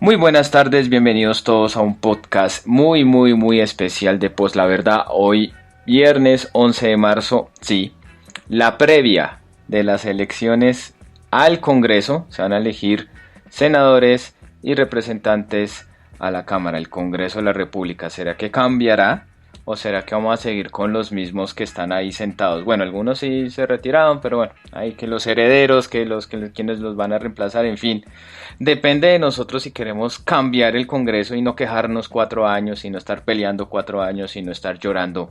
Muy buenas tardes, bienvenidos todos a un podcast muy especial de Post la Verdad. Hoy, viernes 11 de marzo, sí, la previa de las elecciones al Congreso. Se van a elegir senadores y representantes a la Cámara, el Congreso de la República. ¿Será que cambiará? ¿O será que vamos a seguir con los mismos que están ahí sentados? Bueno, algunos sí se retiraron, pero bueno, hay que los herederos, quienes los van a reemplazar, en fin. Depende de nosotros si queremos cambiar el Congreso y no quejarnos 4 años, y no estar peleando 4 años, y no estar llorando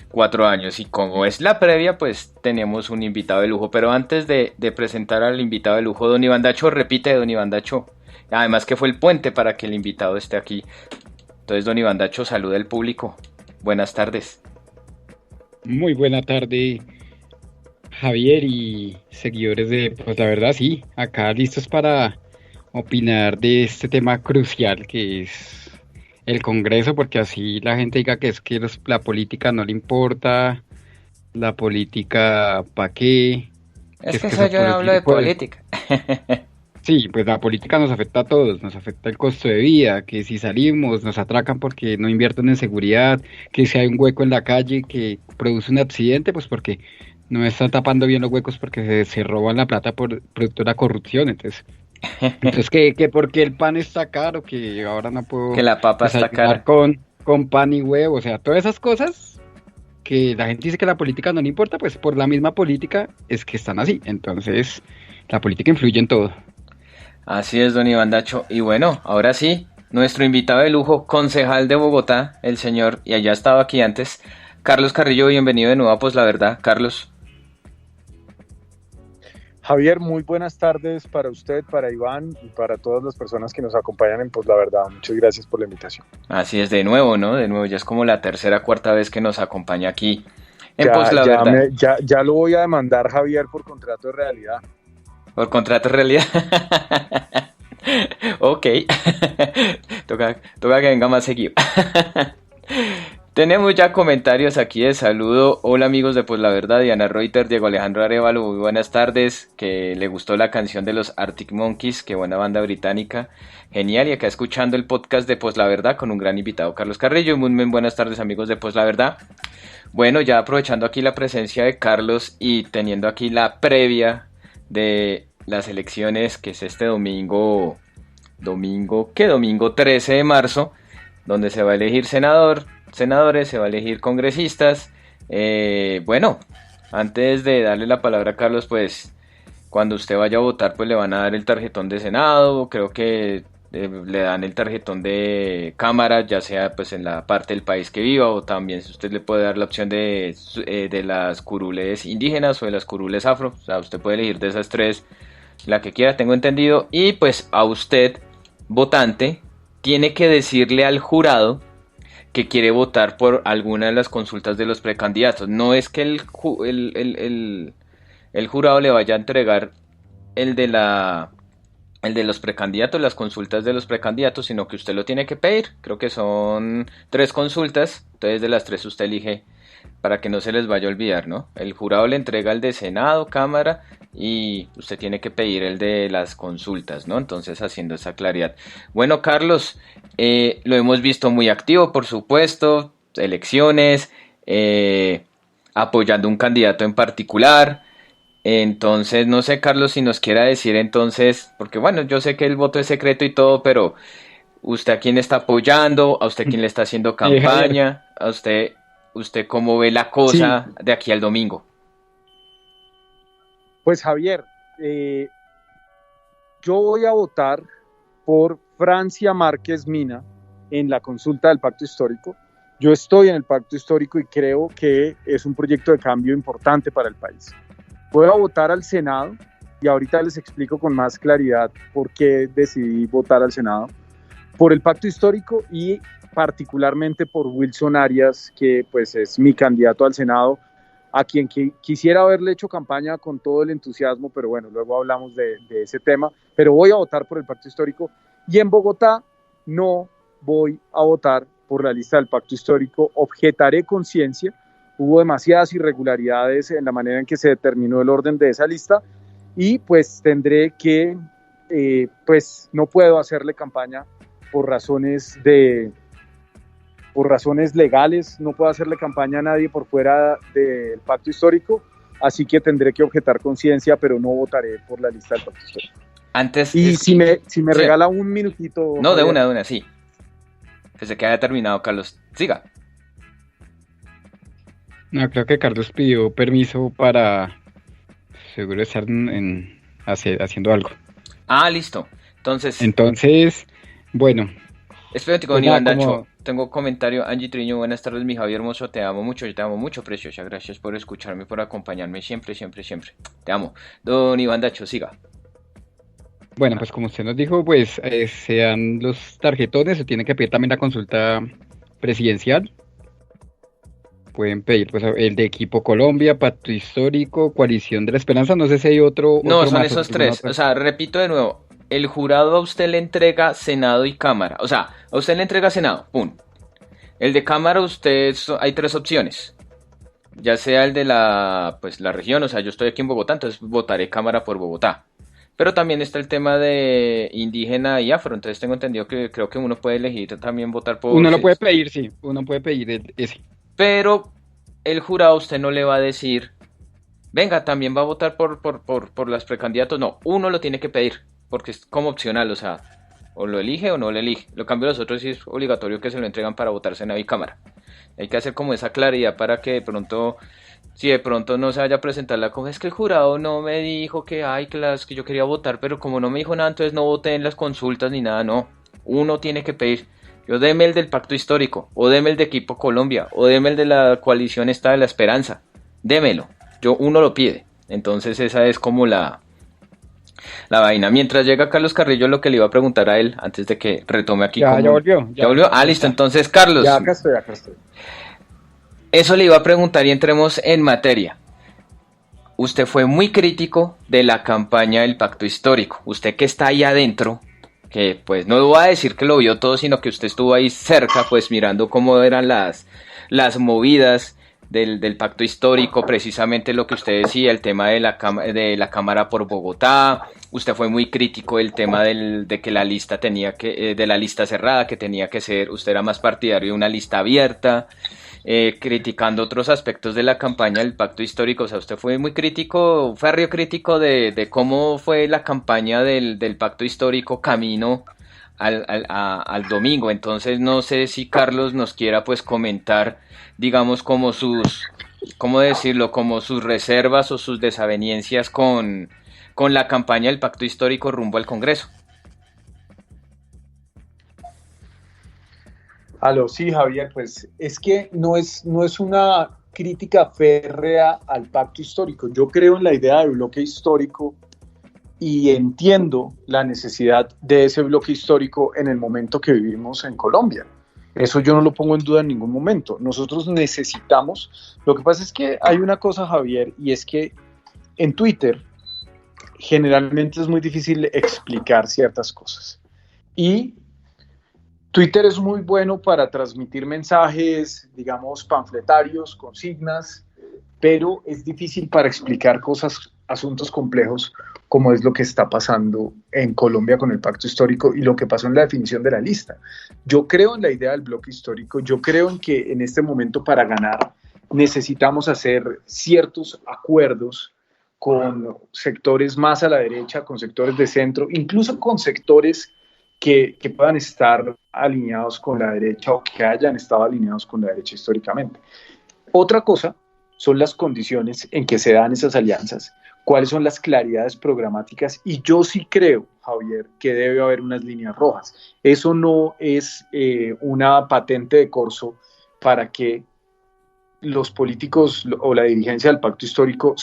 4 años. Y como es la previa, pues tenemos un invitado de lujo. Pero antes de presentar al invitado de lujo, don Iván Dacho, repite, don Iván Dacho. Además que fue el puente para que el invitado esté aquí. Entonces, don Iván Dacho, saluda al público. Buenas tardes. Muy buena tarde, Javier y seguidores de, pues la verdad sí, acá listos para opinar de este tema crucial que es el Congreso, porque así la gente diga que es que la política no le importa, la política ¿para qué? Que Es es que que eso esa yo no hablo política, de pues política. sí, pues la política nos afecta a todos, nos afecta el costo de vida, que si salimos nos atracan porque no invierten en seguridad, que si hay un hueco en la calle que produce un accidente, pues porque no están tapando bien los huecos porque se roban la plata por producto de la corrupción. Entonces que porque el pan está caro, que ahora no Que puedo la papa está desayunar cara. con pan y huevo, o sea, todas esas cosas que la gente dice que la política no le importa, pues por la misma política es que están así. Entonces, la política influye en todo. Así es, don Iván Dacho. Y bueno, ahora sí, nuestro invitado de lujo, concejal de Bogotá, el señor, y allá estaba aquí antes, Carlos Carrillo. Bienvenido de nuevo a Pues la Verdad. Carlos. Javier, muy buenas tardes para usted, para Iván y para todas las personas que nos acompañan en Pues la Verdad. Muchas gracias por la invitación. Así es, de nuevo, ¿no? De nuevo, ya es como la tercera, cuarta vez que nos acompaña aquí en Pues Ya, la ya, Verdad. ya lo voy a demandar, Javier, por contrato de realidad. Por contrato realidad. Ok. Toca que venga más seguido. Tenemos ya comentarios aquí de saludo. Hola amigos de Pues la Verdad, Diana Reuter, Diego Alejandro Arevalo, muy buenas tardes. Que le gustó la canción de los Arctic Monkeys, qué buena banda británica. Genial, y acá escuchando el podcast de Pues la Verdad con un gran invitado, Carlos Carrillo. Muy buenas tardes amigos de Pues la Verdad. Bueno, ya aprovechando aquí la presencia de Carlos y teniendo aquí la previa de las elecciones, que es este domingo 13 de marzo, donde se va a elegir senadores, se va a elegir congresistas. Bueno, antes de darle la palabra a Carlos, pues cuando usted vaya a votar, pues le van a dar el tarjetón de Senado. Creo que le dan el tarjetón de Cámara, ya sea pues en la parte del país que viva, o también si usted le puede dar la opción de las curules indígenas o de las curules afro. O sea, usted puede elegir de esas tres la que quiera, tengo entendido. Y pues a usted, votante, tiene que decirle al jurado que quiere votar por alguna de las consultas de los precandidatos. No es que el jurado le vaya a entregar el de la el de los precandidatos, las consultas de los precandidatos, sino que usted lo tiene que pedir. Creo que son 3 consultas, entonces de las 3 usted elige para que no se les vaya a olvidar, ¿no? El jurado le entrega el de Senado, Cámara, y usted tiene que pedir el de las consultas, ¿no? Entonces, haciendo esa claridad. Bueno, Carlos, lo hemos visto muy activo, por supuesto, elecciones, apoyando un candidato en particular. Entonces, no sé, Carlos, si nos quiera decir entonces, porque bueno, yo sé que el voto es secreto y todo, pero ¿usted a quién está apoyando? ¿A usted quién le está haciendo Javier, campaña? ¿A usted cómo ve la Sí, cosa de aquí al domingo? pues Javier, eh, yo voy a votar por Francia Márquez Mina en la consulta del Pacto Histórico. Yo estoy en el Pacto Histórico y creo que es un proyecto de cambio importante para el país. Voy a votar al Senado y ahorita les explico con más claridad por qué decidí votar al Senado. Por el Pacto Histórico y particularmente por Wilson Arias, que pues es mi candidato al Senado, a quien quisiera haberle hecho campaña con todo el entusiasmo, pero bueno, luego hablamos de ese tema, pero voy a votar por el Pacto Histórico. Y en Bogotá no voy a votar por la lista del Pacto Histórico, objetaré conciencia, hubo demasiadas irregularidades en la manera en que se determinó el orden de esa lista y pues tendré que pues no puedo hacerle campaña por razones legales, no puedo hacerle campaña a nadie por fuera del pacto histórico, así que tendré que objetar conciencia, pero no votaré por la lista del pacto histórico. Antes Y es- si me sí. regala un minutito. No, de Javier. una, sí. Pensé que había terminado, Carlos. Siga. No, creo que Carlos pidió permiso para seguro estar haciendo algo. Ah, listo. Entonces, Entonces, bueno, espérate pues con nada, Iván Dancho. como Tengo comentario. Angie Triño, buenas tardes, mi Javier hermoso. Te amo mucho, yo te amo mucho, preciosa. Gracias por escucharme, por acompañarme siempre, siempre, siempre. Te amo. Don Iván Dancho, siga. Bueno, pues como usted nos dijo, pues sean los tarjetones, se tiene que pedir también la consulta presidencial. Pueden pedir pues el de Equipo Colombia, Pacto Histórico, Coalición de la Esperanza, no sé si hay No, otro son más, esos alguna tres. otra. O sea, repito de nuevo. El jurado a usted le entrega Senado y Cámara. O sea, a usted le entrega Senado. Pum. El de Cámara, hay tres opciones. Ya sea el de la región, o sea, yo estoy aquí en Bogotá, entonces votaré Cámara por Bogotá. Pero también está el tema de indígena y afro, entonces tengo entendido que creo que uno puede elegir también votar por... Uno lo puede pedir, sí, uno puede pedir ese. Pero el jurado a usted no le va a decir, venga, también va a votar por las precandidatos. No, uno lo tiene que pedir, porque es como opcional, o sea, o lo elige o no lo elige. Lo cambio los otros sí es obligatorio que se lo entregan para votar Senado y Cámara. Hay que hacer como esa claridad para que de pronto, si de pronto no se vaya a presentar la cosa, es que el jurado no me dijo que, ay, que yo quería votar, pero como no me dijo nada, entonces no voté en las consultas ni nada, no. Uno tiene que pedir. Yo deme el del pacto histórico, o deme el de Equipo Colombia, o deme el de la coalición esta de la esperanza. Démelo. Uno lo pide. Entonces esa es como la vaina. Mientras llega Carlos Carrillo, lo que le iba a preguntar a él, antes de que retome aquí Ya, como... ya volvió. ¿Ya volvió? Ah, listo. está. Entonces, Carlos, Ya, acá estoy. eso le iba a preguntar y entremos en materia. Usted fue muy crítico de la campaña del pacto histórico. Usted que está ahí adentro, que pues no voy a decir que lo vio todo, sino que usted estuvo ahí cerca, pues mirando cómo eran las movidas del pacto histórico, precisamente lo que usted decía, el tema de la Cámara por Bogotá. Usted fue muy crítico del tema de que la lista de la lista cerrada, que tenía que ser, usted era más partidario de una lista abierta. Criticando otros aspectos de la campaña del pacto histórico. O sea, usted fue muy crítico, férreo crítico de cómo fue la campaña del pacto histórico camino al domingo. Entonces no sé si Carlos nos quiera pues comentar, digamos, como ¿cómo decirlo? Como sus reservas o sus desavenencias con la campaña del pacto histórico rumbo al Congreso. Aló, sí, Javier, pues es que no es una crítica férrea al pacto histórico. Yo creo en la idea de bloque histórico y entiendo la necesidad de ese bloque histórico en el momento que vivimos en Colombia. Eso yo no lo pongo en duda en ningún momento. Nosotros necesitamos, lo que pasa es que hay una cosa, Javier, y es que en Twitter generalmente es muy difícil explicar ciertas cosas. Y Twitter es muy bueno para transmitir mensajes, digamos, panfletarios, consignas, pero es difícil para explicar cosas, asuntos complejos, como es lo que está pasando en Colombia con el pacto histórico y lo que pasó en la definición de la lista. Yo creo en la idea del bloque histórico, yo creo en que en este momento para ganar necesitamos hacer ciertos acuerdos con sectores más a la derecha, con sectores de centro, incluso con sectores que puedan estar alineados con la derecha o que hayan estado alineados con la derecha históricamente. Otra cosa son las condiciones en que se dan esas alianzas, cuáles son las claridades programáticas, y yo sí creo, Javier, que debe haber unas líneas rojas. Eso no es una patente de corso para que los políticos o la dirigencia del pacto histórico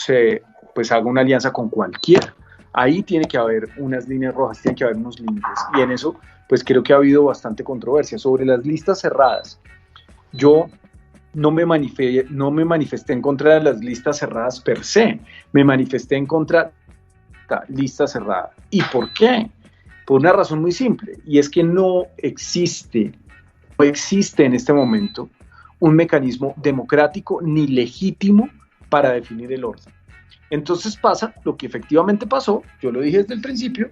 pues haga una alianza con cualquiera. Ahí tiene que haber unas líneas rojas, tiene que haber unos límites, y en eso pues creo que ha habido bastante controversia. Sobre las listas cerradas, yo no me manifesté en contra de las listas cerradas per se, me manifesté en contra de la lista cerrada. ¿Y por qué? Por una razón muy simple, y es que no existe en este momento un mecanismo democrático ni legítimo para definir el orden. Entonces pasa lo que efectivamente pasó, yo lo dije desde el principio,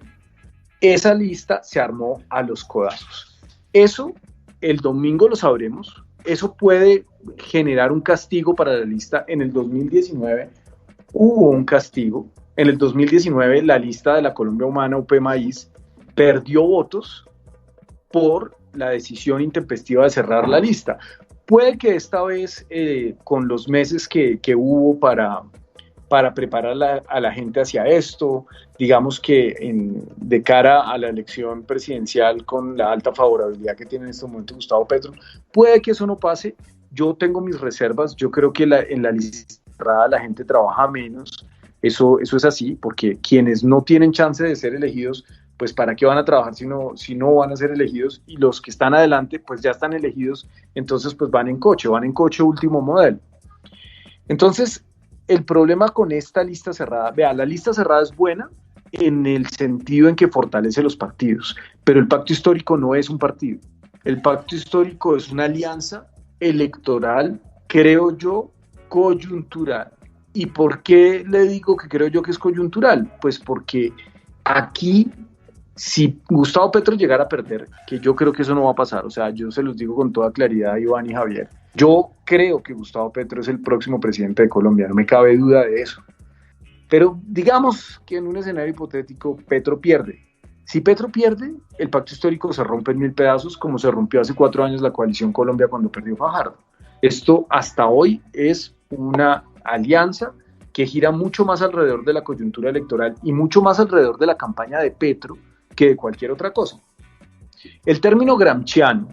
Esa lista se armó a los codazos. Eso el domingo lo sabremos. Eso puede generar un castigo para la lista. En el 2019 hubo un castigo. En el 2019 la lista de la Colombia Humana, UP Maíz, perdió votos por la decisión intempestiva de cerrar la lista. Puede que esta vez, con los meses que hubo para preparar a la gente hacia esto, digamos que de cara a la elección presidencial con la alta favorabilidad que tiene en este momento Gustavo Petro, puede que eso no pase. Yo tengo mis reservas, yo creo que en la lista cerrada la gente trabaja menos, eso es así, porque quienes no tienen chance de ser elegidos, pues ¿para qué van a trabajar si no van a ser elegidos? Y los que están adelante, pues ya están elegidos, entonces pues van en coche último modelo. Entonces, el problema con esta lista cerrada, la lista cerrada es buena en el sentido en que fortalece los partidos, pero el pacto histórico no es un partido. El pacto histórico es una alianza electoral, creo yo, coyuntural. ¿Y por qué le digo que creo yo que es coyuntural? Pues porque aquí, si Gustavo Petro llegara a perder, que yo creo que eso no va a pasar, o sea, yo se los digo con toda claridad, Iván y Javier, yo creo que Gustavo Petro es el próximo presidente de Colombia, no me cabe duda de eso. Pero digamos que en un escenario hipotético Petro pierde. Si Petro pierde, el pacto histórico se rompe en 1000 pedazos, como se rompió hace 4 años la coalición Colombia cuando perdió Fajardo. Esto hasta hoy es una alianza que gira mucho más alrededor de la coyuntura electoral y mucho más alrededor de la campaña de Petro que de cualquier otra cosa. El término gramsciano,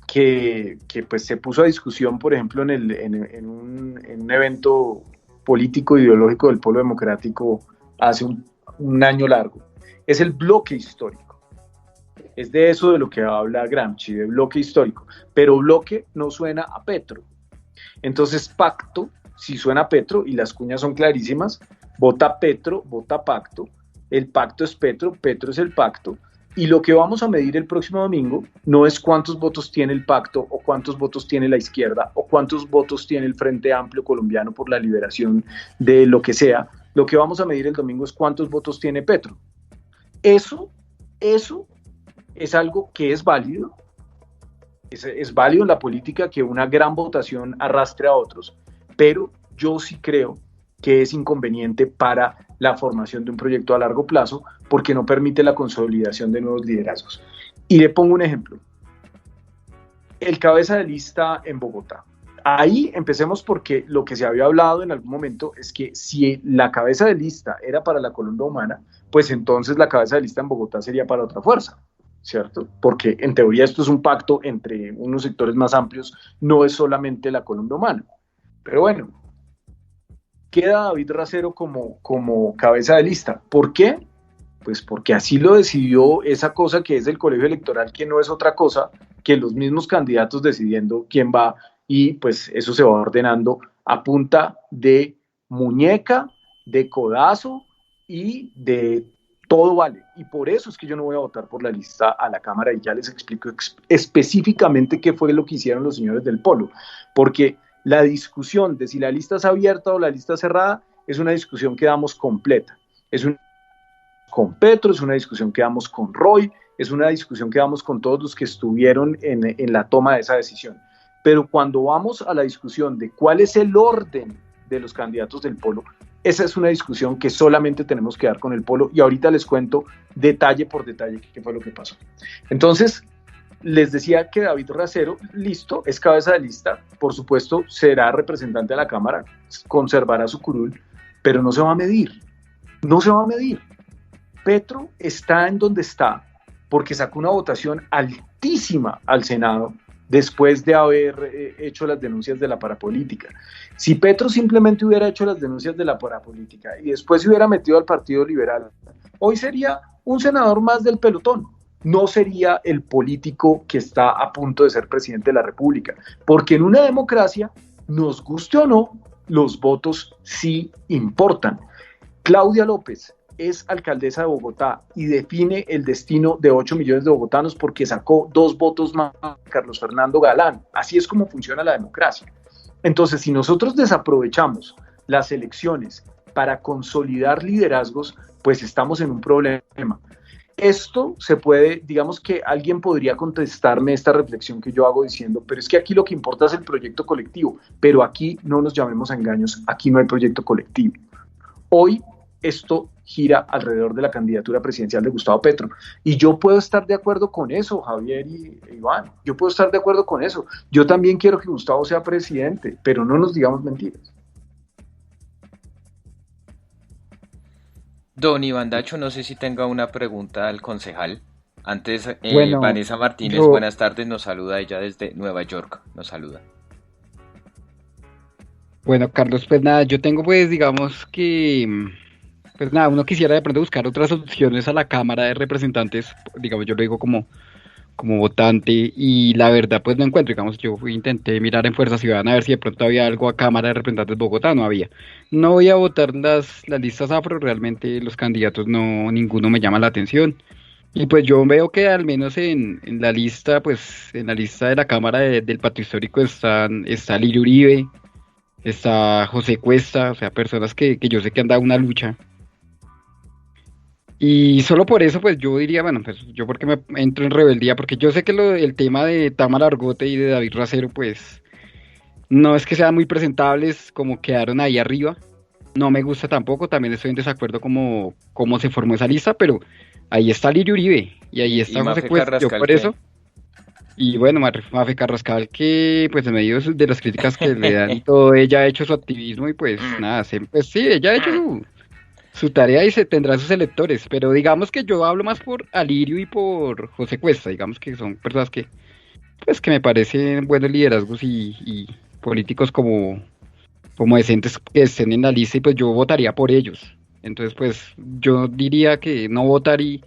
que pues se puso a discusión, por ejemplo, en un evento político ideológico del Polo Democrático hace un año largo, es el bloque histórico. Es de eso de lo que habla Gramsci, de bloque histórico, pero bloque no suena a Petro. Entonces pacto, si suena a Petro, y las cuñas son clarísimas, vota Petro, vota pacto, el pacto es Petro, Petro es el pacto, y lo que vamos a medir el próximo domingo no es cuántos votos tiene el pacto, o cuántos votos tiene la izquierda, o cuántos votos tiene el Frente Amplio Colombiano por la liberación de lo que sea. Lo que vamos a medir el domingo es cuántos votos tiene Petro. Eso es algo que es válido. Es válido en la política que una gran votación arrastre a otros, pero yo sí creo que es inconveniente para la formación de un proyecto a largo plazo porque no permite la consolidación de nuevos liderazgos. Y le pongo un ejemplo. El cabeza de lista en Bogotá. Ahí empecemos porque lo que se había hablado en algún momento es que si la cabeza de lista era para la Colombia Humana, pues entonces la cabeza de lista en Bogotá sería para otra fuerza, ¿cierto? Porque en teoría esto es un pacto entre unos sectores más amplios, no es solamente la Colombia Humana. Pero bueno, queda David Racero como cabeza de lista. ¿Por qué? Pues porque así lo decidió esa cosa que es el colegio electoral, que no es otra cosa que los mismos candidatos decidiendo quién va, y pues eso se va ordenando a punta de muñeca, de codazo y de todo vale. Y por eso es que yo no voy a votar por la lista a la Cámara, y ya les explico específicamente qué fue lo que hicieron los señores del Polo, porque la discusión de si la lista es abierta o la lista cerrada es una discusión que damos completa. Es una con Petro, es una discusión que damos con Roy, es una discusión que damos con todos los que estuvieron en la toma de esa decisión. Pero cuando vamos a la discusión de cuál es el orden de los candidatos del Polo, esa es una discusión que solamente tenemos que dar con el Polo, y ahorita les cuento detalle por detalle qué fue lo que pasó. Entonces, les decía que David Racero, listo, es cabeza de lista, por supuesto será representante de la Cámara, conservará su curul, pero no se va a medir, no se va a medir. Petro está en donde está porque sacó una votación altísima al Senado después de haber hecho las denuncias de la parapolítica. Si Petro simplemente hubiera hecho las denuncias de la parapolítica y después se hubiera metido al Partido Liberal, hoy sería un senador más del pelotón, no sería el político que está a punto de ser presidente de la República, porque en una democracia, nos guste o no, los votos sí importan. Claudia López es alcaldesa de Bogotá y define el destino de 8 millones de bogotanos porque sacó 2 votos más que Carlos Fernando Galán. Así es como funciona la democracia. Entonces, si nosotros desaprovechamos las elecciones para consolidar liderazgos, pues estamos en un problema. esto se puede, digamos que alguien podría contestarme esta reflexión que yo hago diciendo, pero es que aquí lo que importa es el proyecto colectivo, pero aquí no nos llamemos a engaños, aquí no hay proyecto colectivo. Hoy esto gira alrededor de la candidatura presidencial de Gustavo Petro, y yo puedo estar de acuerdo con eso, Javier y Iván, yo puedo estar de acuerdo con eso. Yo también quiero que Gustavo sea presidente, pero no nos digamos mentiras. Don Iván Dacho, no sé si tenga una pregunta al concejal. Antes, Bueno, Vanessa Martínez, yo, buenas tardes, nos saluda ella desde Nueva York, nos saluda. bueno, Carlos, pues nada, yo tengo pues digamos que, pues nada, uno quisiera de pronto buscar otras opciones a la Cámara de Representantes, digamos, yo lo digo como votante y la verdad pues no encuentro, digamos, intenté mirar en Fuerza Ciudadana a ver si de pronto había algo a Cámara de Representantes Bogotá, no había. No voy a votar las listas afro, realmente los candidatos no, ninguno me llama la atención. Y pues yo veo que al menos en la lista, pues en la lista de la Cámara del Pacto Histórico está Lirio Uribe, está José Cuesta, o sea, personas que yo sé que han dado una lucha. Y solo por eso, pues yo diría, bueno, pues yo porque me entro en rebeldía, porque yo sé que el tema de Tamara Argote y de David Racero, pues no es que sean muy presentables como quedaron ahí arriba. No me gusta tampoco, también estoy en desacuerdo como cómo se formó esa lista, pero ahí está Lirio Uribe y ahí ¿Y está José Mafe Cuesta, yo Carrascal por qué? eso. Y bueno, Mafe Carrascal, que pues en medio de las críticas que le dan y todo, ella ha hecho su activismo y pues nada, pues sí, ella ha hecho su tarea y se tendrá sus electores, pero digamos que yo hablo más por Alirio y por José Cuesta, digamos que son personas que, pues que me parecen buenos liderazgos y políticos como decentes que estén en la lista y pues yo votaría por ellos. Entonces pues yo diría que no votar y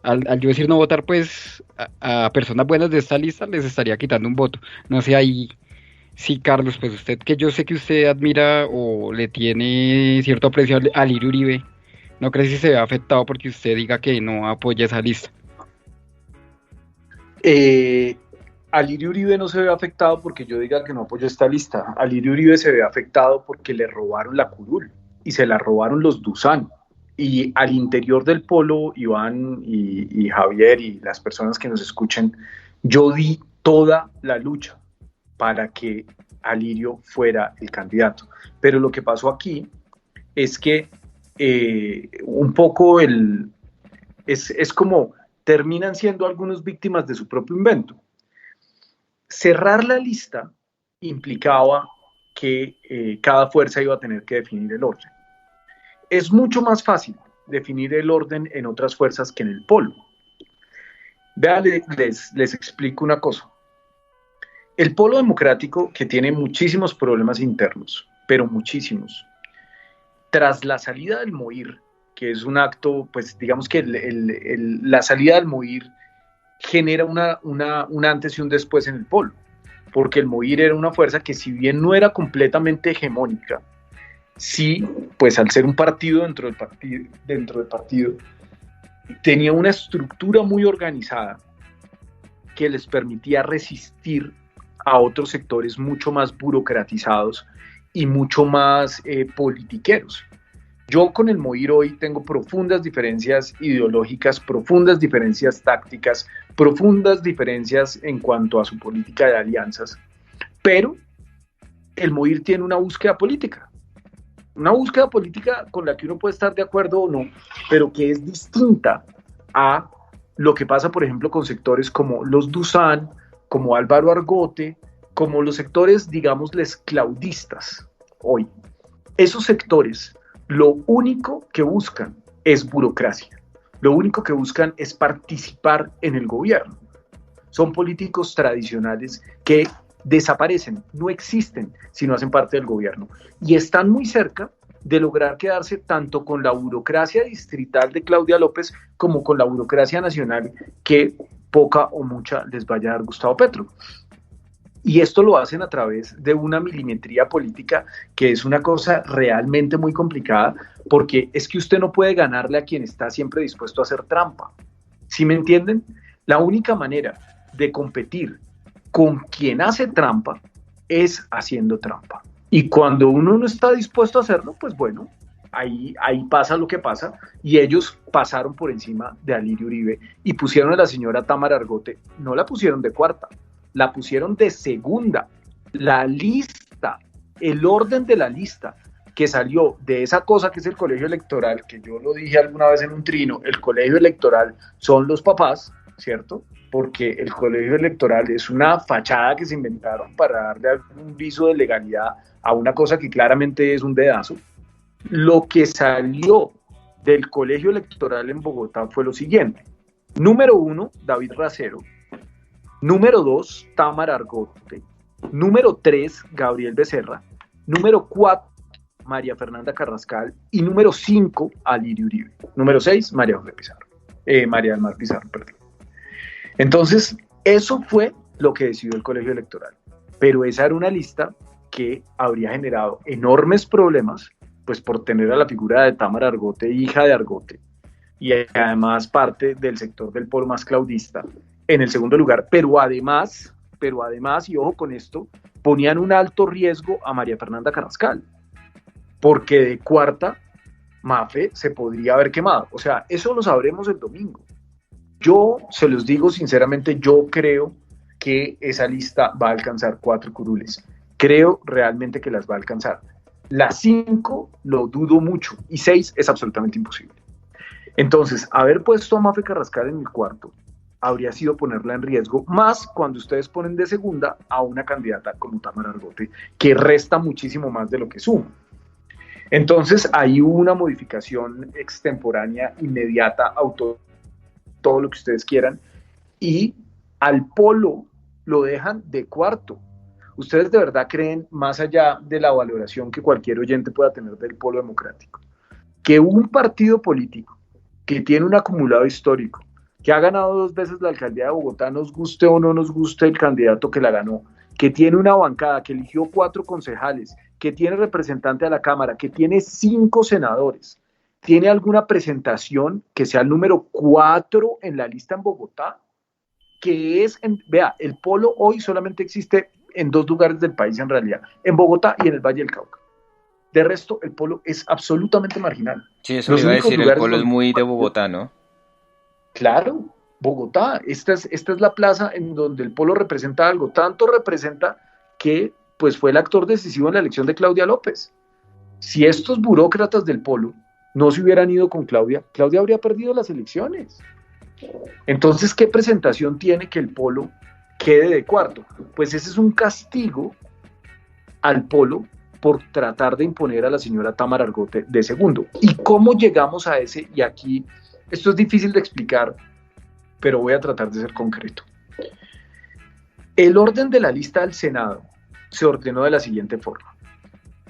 al yo decir no votar pues a personas buenas de esta lista les estaría quitando un voto. No sé ahí sí, Carlos, pues usted que yo sé que usted admira o le tiene cierto aprecio a Lirio Uribe, ¿no cree si se ve afectado porque usted diga que no apoya esa lista? Eh, Alirio Uribe no se ve afectado porque yo diga que no apoyo esta lista. Alirio Uribe se ve afectado porque le robaron la curul y se la robaron los Dusan. Y al interior del polo, Iván y Javier y las personas que nos escuchen, yo di toda la lucha para que Alirio fuera el candidato. Pero lo que pasó aquí es que un poco es como terminan siendo algunos víctimas de su propio invento. Cerrar la lista implicaba que cada fuerza iba a tener que definir el orden. Es mucho más fácil definir el orden en otras fuerzas que en el polo. Vean, les explico una cosa. El polo democrático, que tiene muchísimos problemas internos, pero muchísimos, tras la salida del MOIR, que es un acto, pues digamos que la salida del MOIR genera un antes y un después en el polo, porque el MOIR era una fuerza que si bien no era completamente hegemónica, sí, pues al ser un partido dentro del partido tenía una estructura muy organizada que les permitía resistir a otros sectores mucho más burocratizados y mucho más politiqueros. Yo con el MOIR hoy tengo profundas diferencias ideológicas, profundas diferencias tácticas, profundas diferencias en cuanto a su política de alianzas, pero el MOIR tiene una búsqueda política con la que uno puede estar de acuerdo o no, pero que es distinta a lo que pasa, por ejemplo, con sectores como los Dusan, como Álvaro Argote, como los sectores, digámosles, claudistas hoy. Esos sectores lo único que buscan es burocracia, lo único que buscan es participar en el gobierno. Son políticos tradicionales que desaparecen, no existen si no hacen parte del gobierno y están muy cerca de lograr quedarse tanto con la burocracia distrital de Claudia López como con la burocracia nacional que poca o mucha les vaya a dar Gustavo Petro. Y esto lo hacen a través de una milimetría política que es una cosa realmente muy complicada, porque es que usted no puede ganarle a quien está siempre dispuesto a hacer trampa. ¿Sí me entienden? La única manera de competir con quien hace trampa es haciendo trampa. Y cuando uno no está dispuesto a hacerlo, pues bueno, ahí pasa lo que pasa, y ellos pasaron por encima de Alirio Uribe y pusieron a la señora Tamara Argote, no la pusieron de cuarta, la pusieron de segunda. La lista, el orden de la lista que salió de esa cosa que es el colegio electoral, que yo lo dije alguna vez en un trino, el colegio electoral son los papás, ¿cierto? Porque el colegio electoral es una fachada que se inventaron para darle algún viso de legalidad a una cosa que claramente es un dedazo. Lo que salió del colegio electoral en Bogotá fue lo siguiente. Número 1, David Racero. Número 2, Tamara Argote. Número 3, Gabriel Becerra. Número 4, María Fernanda Carrascal. Y número 5, Alirio Uribe. Número 6, María del Mar Pizarro, perdón. Entonces, eso fue lo que decidió el colegio electoral. Pero esa era una lista que habría generado enormes problemas, pues por tener a la figura de Tamara Argote, hija de Argote, y además parte del sector del polo más claudista, en el segundo lugar, pero además, y ojo con esto, ponían un alto riesgo a María Fernanda Carrascal, porque de cuarta, Mafe se podría haber quemado. O sea, eso lo sabremos el domingo. Yo se los digo sinceramente, yo creo que esa lista va a alcanzar 4 curules. Creo realmente que las va a alcanzar. Las 5 lo dudo mucho y 6 es absolutamente imposible. Entonces, haber puesto a Mafe Carrascal en el cuarto habría sido ponerla en riesgo, más cuando ustedes ponen de segunda a una candidata como Tamara Argote, que resta muchísimo más de lo que suma. Entonces, ahí hubo una modificación extemporánea, inmediata, todo lo que ustedes quieran, y al polo lo dejan de cuarto. ¿Ustedes de verdad creen, más allá de la valoración que cualquier oyente pueda tener del polo democrático, que un partido político que tiene un acumulado histórico, que ha ganado 2 veces la alcaldía de Bogotá, nos guste o no nos guste el candidato que la ganó, que tiene una bancada, que eligió 4 concejales, que tiene representante a la Cámara, que tiene 5 senadores, tiene alguna presentación que sea el número 4 en la lista en Bogotá? Que es, vea, el polo hoy solamente existe en 2 lugares del país en realidad, en Bogotá y en el Valle del Cauca. De resto, el polo es absolutamente marginal. Sí, eso le iba a decir, el polo es muy de Bogotá, ¿no? Claro, Bogotá, esta es la plaza en donde el polo representa algo, tanto representa que pues fue el actor decisivo en la elección de Claudia López. Si estos burócratas del polo no se hubieran ido con Claudia, Claudia habría perdido las elecciones. Entonces, ¿qué presentación tiene que el polo quede de cuarto? Pues ese es un castigo al polo por tratar de imponer a la señora Tamara Argote de segundo. ¿Y cómo llegamos a ese? Y aquí, esto es difícil de explicar, pero voy a tratar de ser concreto. El orden de la lista del Senado se ordenó de la siguiente forma.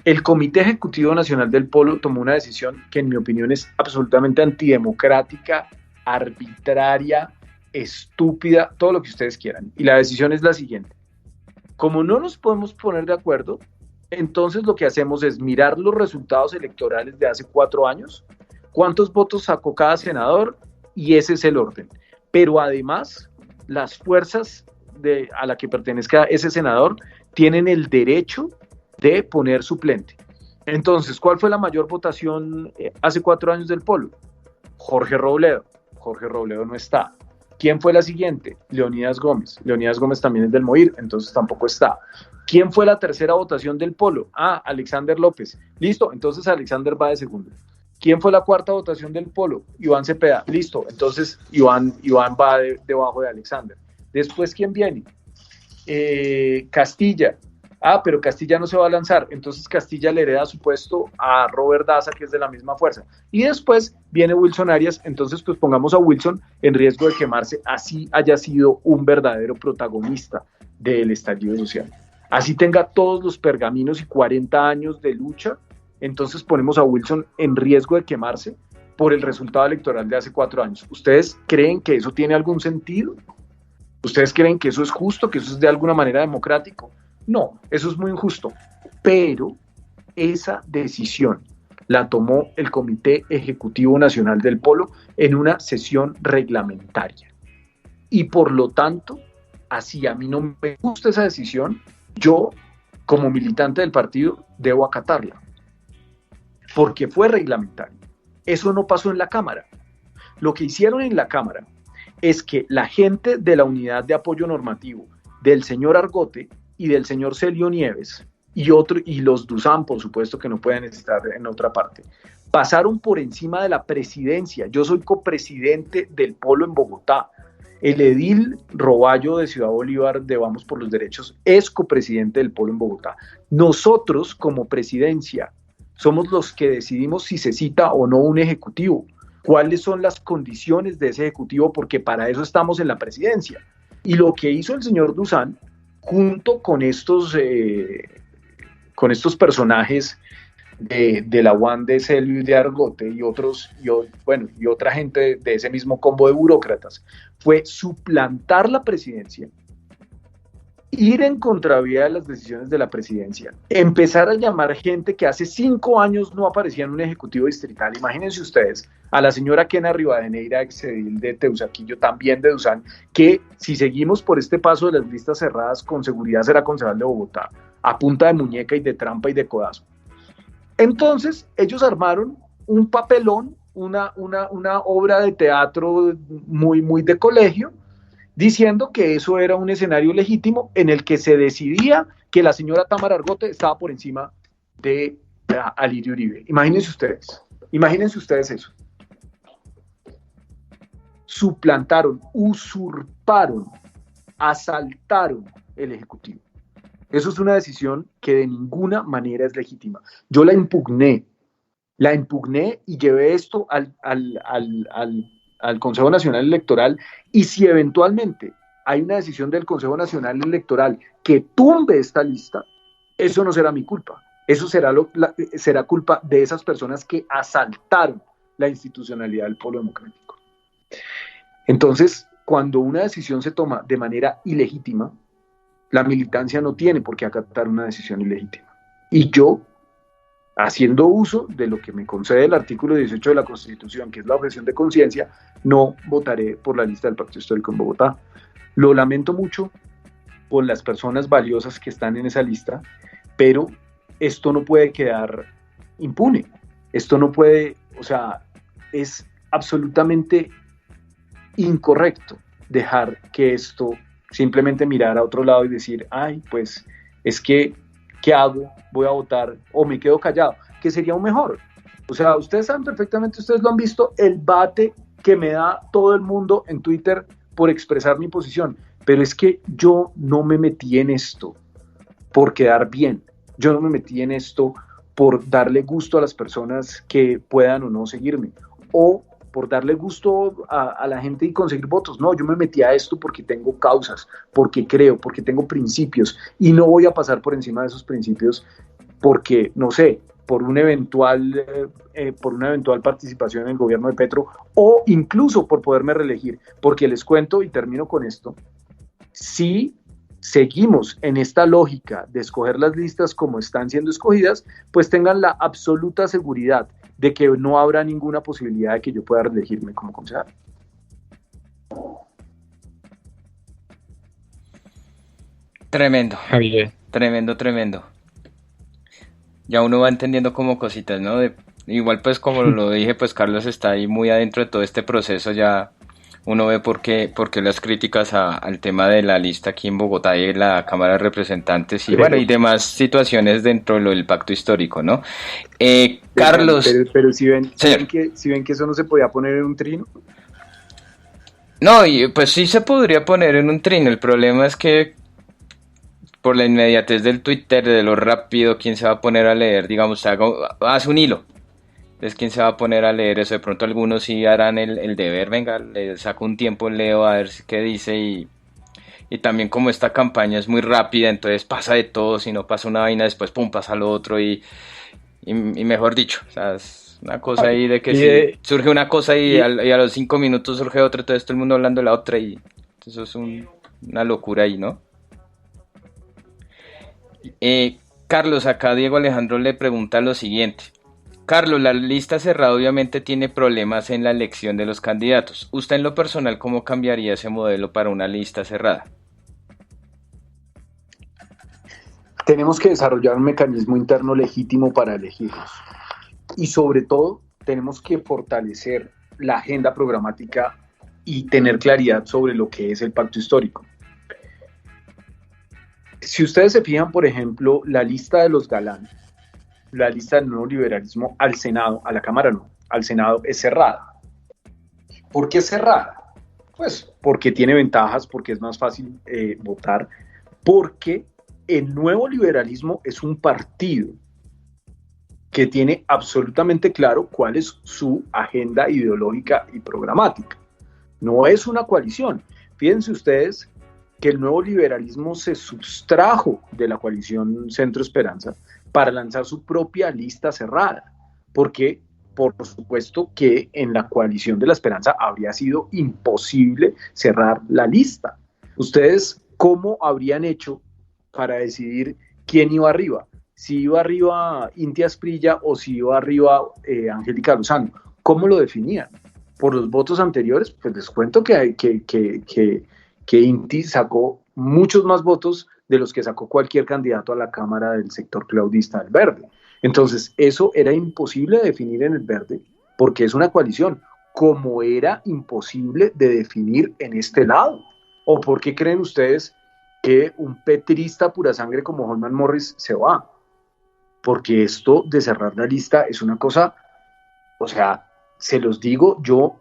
El Comité Ejecutivo Nacional del Polo tomó una decisión que en mi opinión es absolutamente antidemocrática, arbitraria, estúpida, todo lo que ustedes quieran. Y la decisión es la siguiente. Como no nos podemos poner de acuerdo, entonces lo que hacemos es mirar los resultados electorales de hace 4 años, cuántos votos sacó cada senador, y ese es el orden. Pero además, las fuerzas a la que pertenezca ese senador tienen el derecho de poner suplente. Entonces, ¿cuál fue la mayor votación hace 4 años del polo? Jorge Robledo. Jorge Robledo no está. ¿Quién fue la siguiente? Leonidas Gómez. Leonidas Gómez también es del MOIR, entonces tampoco está. ¿Quién fue la tercera votación del polo? Alexander López. Listo, entonces Alexander va de segundo. ¿Quién fue la cuarta votación del polo? Iván Cepeda. Listo, entonces Iván va debajo de Alexander. Después, ¿quién viene? Castilla. Pero Castilla no se va a lanzar, entonces Castilla le hereda su puesto a Robert Daza, que es de la misma fuerza. Y después viene Wilson Arias, entonces pues pongamos a Wilson en riesgo de quemarse, así haya sido un verdadero protagonista del estallido social. Así tenga todos los pergaminos y 40 años de lucha, entonces ponemos a Wilson en riesgo de quemarse por el resultado electoral de hace 4 años. ¿Ustedes creen que eso tiene algún sentido? ¿Ustedes creen que eso es justo, que eso es de alguna manera democrático? No, eso es muy injusto, pero esa decisión la tomó el Comité Ejecutivo Nacional del Polo en una sesión reglamentaria. Y por lo tanto, así a mí no me gusta esa decisión, yo, como militante del partido, debo acatarla. porque fue reglamentario. Eso no pasó en la Cámara. Lo que hicieron en la Cámara es que la gente de la Unidad de Apoyo Normativo, del señor Argote y del señor Celio Nieves, y los Dusan, por supuesto, que no pueden estar en otra parte, pasaron por encima de la presidencia. Yo soy copresidente del Polo en Bogotá. El edil Roballo de Ciudad Bolívar de Vamos por los Derechos es copresidente del Polo en Bogotá. Nosotros, como presidencia, somos los que decidimos si se cita o no un ejecutivo, cuáles son las condiciones de ese ejecutivo, porque para eso estamos en la presidencia. Y lo que hizo el señor Dusan, junto con estos personajes de la UAN de Celio y de Argote y otra gente de ese mismo combo de burócratas, fue suplantar la presidencia, ir en contravía de las decisiones de la presidencia, empezar a llamar gente que hace 5 años no aparecía en un ejecutivo distrital. Imagínense ustedes a la señora Kena Rivadeneira, exedil de Teusaquillo, también de Dusan, que si seguimos por este paso de las listas cerradas, con seguridad será concejal de Bogotá, a punta de muñeca y de trampa y de codazo. Entonces, ellos armaron un papelón, una obra de teatro muy, muy de colegio, diciendo que eso era un escenario legítimo en el que se decidía que la señora Tamara Argote estaba por encima de Alirio Uribe. Imagínense ustedes eso. Suplantaron, usurparon, asaltaron el Ejecutivo. Eso es una decisión que de ninguna manera es legítima. Yo la impugné y llevé esto al Consejo Nacional Electoral, y si eventualmente hay una decisión del Consejo Nacional Electoral que tumbe esta lista, eso no será mi culpa, eso será culpa de esas personas que asaltaron la institucionalidad del Polo Democrático. Entonces, cuando una decisión se toma de manera ilegítima, la militancia no tiene por qué acatar una decisión ilegítima. Y yo, haciendo uso de lo que me concede el artículo 18 de la Constitución, que es la objeción de conciencia, no votaré por la lista del Pacto Histórico en Bogotá. Lo lamento mucho por las personas valiosas que están en esa lista, pero esto no puede quedar impune. Esto no puede, es absolutamente incorrecto dejar que esto simplemente mirar a otro lado y decir, ay, pues es que, ¿qué hago? Voy a votar o me quedo callado, que sería un mejor. Ustedes saben perfectamente, ustedes lo han visto, el bate que me da todo el mundo en Twitter por expresar mi posición, pero es que yo no me metí en esto por quedar bien, yo no me metí en esto por darle gusto a las personas que puedan o no seguirme, o por darle gusto a la gente y conseguir votos. No, yo me metí a esto porque tengo causas, porque creo, porque tengo principios, y no voy a pasar por encima de esos principios porque, no sé, por una eventual participación en el gobierno de Petro, o incluso por poderme reelegir, porque les cuento y termino con esto, si seguimos en esta lógica de escoger las listas como están siendo escogidas, pues tengan la absoluta seguridad de que no habrá ninguna posibilidad de que yo pueda reelegirme como concejal. Tremendo, Javier. tremendo. Ya uno va entendiendo como cositas, ¿no? Igual pues como lo dije, pues Carlos está ahí muy adentro de todo este proceso, ya uno ve por qué las críticas al tema de la lista aquí en Bogotá y en la Cámara de Representantes y bueno, y demás situaciones dentro de lo del pacto histórico, ¿no? Carlos... Pero si ven que eso no se podía poner en un trino. No, y pues sí se podría poner en un trino, el problema es que por la inmediatez del Twitter, de lo rápido, ¿quién se va a poner a leer? Digamos, hace un hilo. Entonces, ¿quién se va a poner a leer eso? De pronto algunos sí harán el deber, venga, le saco un tiempo, leo a ver qué dice y también como esta campaña es muy rápida, entonces pasa de todo, si no pasa una vaina, después pum, pasa lo otro y mejor dicho, o sea, es una cosa ahí de que si surge una cosa y a los 5 minutos surge otra, entonces todo el mundo hablando de la otra y eso es una locura ahí, ¿no? Carlos, acá Diego Alejandro le pregunta lo siguiente. Carlos, la lista cerrada obviamente tiene problemas en la elección de los candidatos. ¿Usted en lo personal cómo cambiaría ese modelo para una lista cerrada? Tenemos que desarrollar un mecanismo interno legítimo para elegirlos. y sobre todo tenemos que fortalecer la agenda programática y tener claridad sobre lo que es el pacto histórico. Si ustedes se fijan, por ejemplo, la lista de los Galán, la lista del nuevo liberalismo al Senado, a la Cámara no, al Senado es cerrada. ¿Por qué es cerrada? Pues porque tiene ventajas, porque es más fácil votar, porque el nuevo liberalismo es un partido que tiene absolutamente claro cuál es su agenda ideológica y programática. No es una coalición. Fíjense ustedes que el nuevo liberalismo se sustrajo de la coalición Centro Esperanza para lanzar su propia lista cerrada, porque por supuesto que en la coalición de la Esperanza habría sido imposible cerrar la lista. ¿Ustedes cómo habrían hecho para decidir quién iba arriba? Si iba arriba Inti Asprilla o si iba arriba Angélica Lozano. ¿Cómo lo definían? Por los votos anteriores, pues les cuento que Inti sacó muchos más votos de los que sacó cualquier candidato a la Cámara del sector claudista del Verde. Entonces, eso era imposible de definir en el Verde, porque es una coalición, como era imposible de definir en este lado. ¿O por qué creen ustedes que un petrista pura sangre como Holman Morris se va? Porque esto de cerrar la lista es una cosa, o sea, se los digo, yo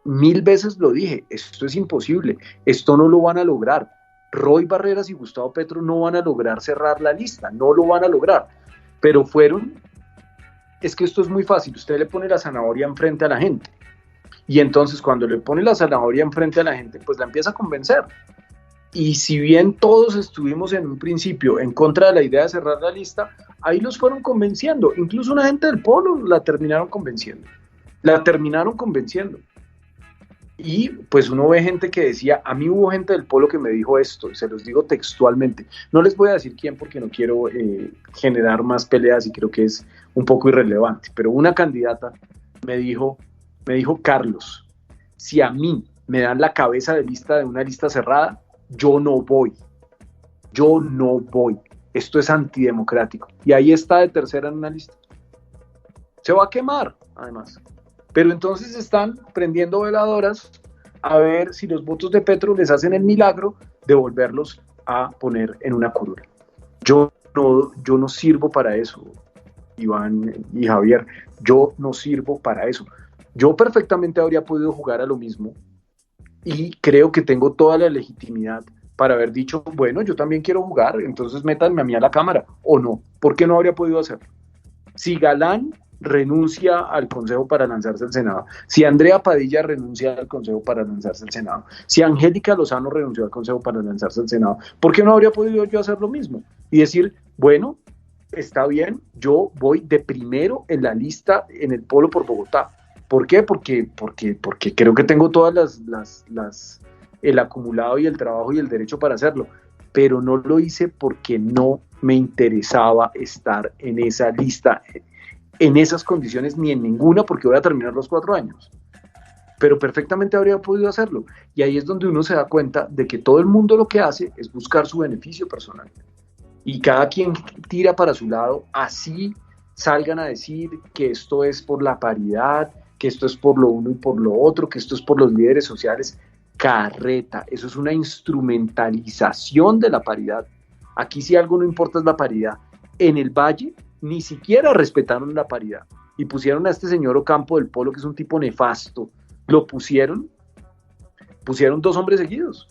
1000 veces lo dije, esto es imposible, esto no lo van a lograr. Roy Barreras y Gustavo Petro no van a lograr cerrar la lista, no lo van a lograr. Pero es que esto es muy fácil, usted le pone la zanahoria enfrente a la gente, y entonces cuando le pone la zanahoria enfrente a la gente, pues la empieza a convencer. Y si bien todos estuvimos en un principio en contra de la idea de cerrar la lista, ahí los fueron convenciendo, incluso una gente del Polo la terminaron convenciendo. Y pues uno ve gente que decía, a mí hubo gente del Polo que me dijo esto, se los digo textualmente, no les voy a decir quién porque no quiero generar más peleas y creo que es un poco irrelevante, pero una candidata me dijo, Carlos, si a mí me dan la cabeza de lista de una lista cerrada, yo no voy, esto es antidemocrático, y ahí está de tercera en una lista, se va a quemar además. Pero entonces están prendiendo veladoras a ver si los votos de Petro les hacen el milagro de volverlos a poner en una curul. Yo no sirvo para eso, Iván y Javier, yo no sirvo para eso. Yo perfectamente habría podido jugar a lo mismo y creo que tengo toda la legitimidad para haber dicho, bueno, yo también quiero jugar, entonces métanme a mí a la Cámara, o no. ¿Por qué no habría podido hacerlo? Si Galán renuncia al Consejo para lanzarse al Senado, si Andrea Padilla renuncia al Consejo para lanzarse al Senado, si Angélica Lozano renunció al Consejo para lanzarse al Senado, ¿por qué no habría podido yo hacer lo mismo? Y decir, bueno, está bien, yo voy de primero en la lista en el Polo por Bogotá. ¿Por qué? Porque creo que tengo todas el acumulado y el trabajo y el derecho para hacerlo, pero no lo hice porque no me interesaba estar en esa lista, en esas condiciones, ni en ninguna, porque voy a terminar los 4 años. Pero perfectamente habría podido hacerlo. Y ahí es donde uno se da cuenta de que todo el mundo lo que hace es buscar su beneficio personal. Y cada quien tira para su lado, así salgan a decir que esto es por la paridad, que esto es por lo uno y por lo otro, que esto es por los líderes sociales. Carreta, eso es una instrumentalización de la paridad. Aquí si algo no importa es la paridad. En el Valle ni siquiera respetaron la paridad y pusieron a este señor Ocampo del Polo, que es un tipo nefasto, lo pusieron 2 hombres seguidos,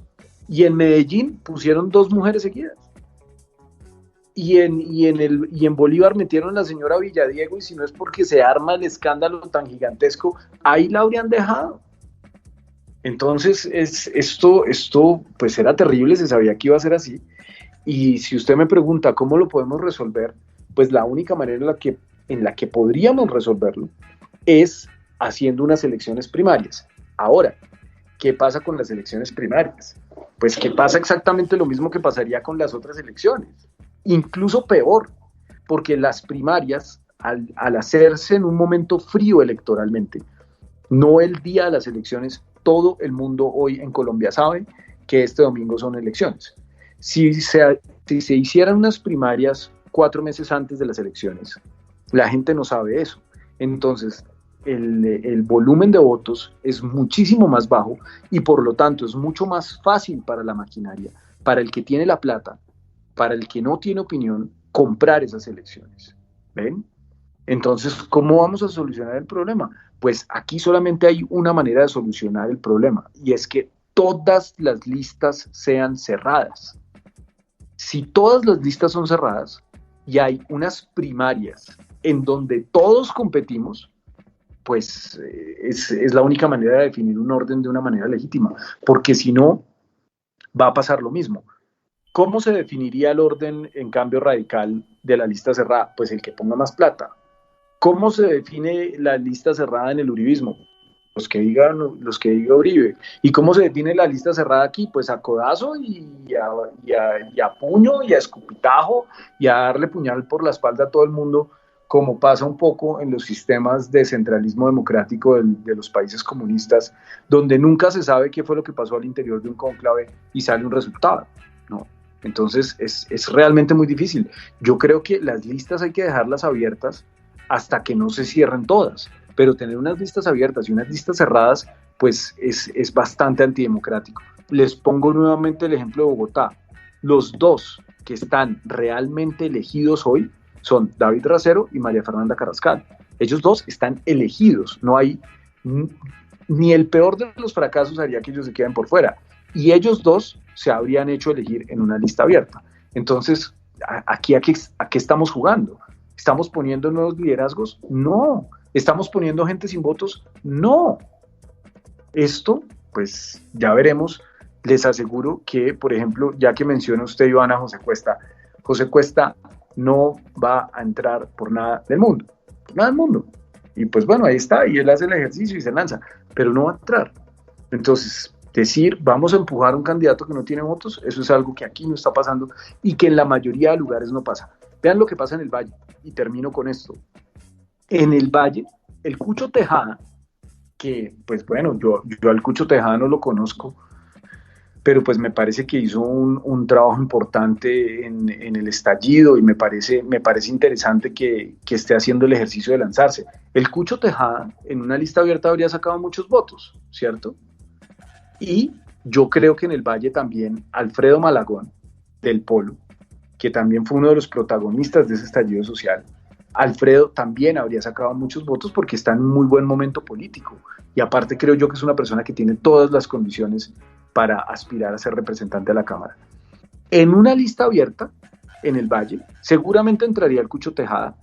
y en Medellín pusieron 2 mujeres seguidas, y en Bolívar metieron a la señora Villadiego, y si no es porque se arma el escándalo tan gigantesco, ahí la habrían dejado. Entonces esto pues era terrible, se sabía que iba a ser así, y si usted me pregunta cómo lo podemos resolver, pues la única manera en la que podríamos resolverlo es haciendo unas elecciones primarias. Ahora, ¿qué pasa con las elecciones primarias? Pues que pasa exactamente lo mismo que pasaría con las otras elecciones, incluso peor, porque las primarias, al hacerse en un momento frío electoralmente, no el día de las elecciones, todo el mundo hoy en Colombia sabe que este domingo son elecciones. Si se hicieran unas primarias 4 meses antes de las elecciones, la gente no sabe eso. Entonces, el volumen de votos es muchísimo más bajo y por lo tanto es mucho más fácil para la maquinaria, para el que tiene la plata, para el que no tiene opinión, comprar esas elecciones. ¿Ven? Entonces, ¿cómo vamos a solucionar el problema? Pues aquí solamente hay una manera de solucionar el problema y es que todas las listas sean cerradas. Si todas las listas son cerradas y hay unas primarias en donde todos competimos, pues es la única manera de definir un orden de una manera legítima, porque si no, va a pasar lo mismo. ¿Cómo se definiría el orden en cambio radical de la lista cerrada? Pues el que ponga más plata. ¿Cómo se define la lista cerrada en el uribismo? Los que diga Uribe. ¿Y cómo se define la lista cerrada aquí? Pues a codazo y a puño y a escupitajo y a darle puñal por la espalda a todo el mundo, como pasa un poco en los sistemas de centralismo democrático de los países comunistas, donde nunca se sabe qué fue lo que pasó al interior de un cónclave y sale un resultado, ¿no? Entonces es realmente muy difícil. Yo creo que las listas hay que dejarlas abiertas hasta que no se cierren todas, pero tener unas listas abiertas y unas listas cerradas, pues es bastante antidemocrático. Les pongo nuevamente el ejemplo de Bogotá. Los dos que están realmente elegidos hoy son David Racero y María Fernanda Carrascal. Ellos dos están elegidos, no hay ni el peor de los fracasos haría que ellos se queden por fuera, y ellos dos se habrían hecho elegir en una lista abierta. Entonces, ¿a qué estamos jugando? ¿Estamos poniendo nuevos liderazgos? No. ¿Estamos poniendo gente sin votos? No. Esto, pues ya veremos. Les aseguro que, por ejemplo, ya que menciona usted, Iván, a José Cuesta no va a entrar por nada del mundo. Por nada del mundo. Y pues bueno, ahí está, y él hace el ejercicio y se lanza, pero no va a entrar. Entonces, decir, vamos a empujar a un candidato que no tiene votos, eso es algo que aquí no está pasando y que en la mayoría de lugares no pasa. Vean lo que pasa en el Valle, y termino con esto. En el Valle, el Cucho Tejada, que pues bueno, yo al Cucho Tejada no lo conozco, pero pues me parece que hizo un trabajo importante en el estallido y me parece interesante que esté haciendo el ejercicio de lanzarse. El Cucho Tejada en una lista abierta habría sacado muchos votos, ¿cierto? Y yo creo que en el Valle también Alfredo Malagón, del Polo, que también fue uno de los protagonistas de ese estallido social, Alfredo también habría sacado muchos votos porque está en un muy buen momento político. Y aparte creo yo que es una persona que tiene todas las condiciones para aspirar a ser representante de la Cámara. En una lista abierta, en el Valle, seguramente entraría el Cucho Tejada,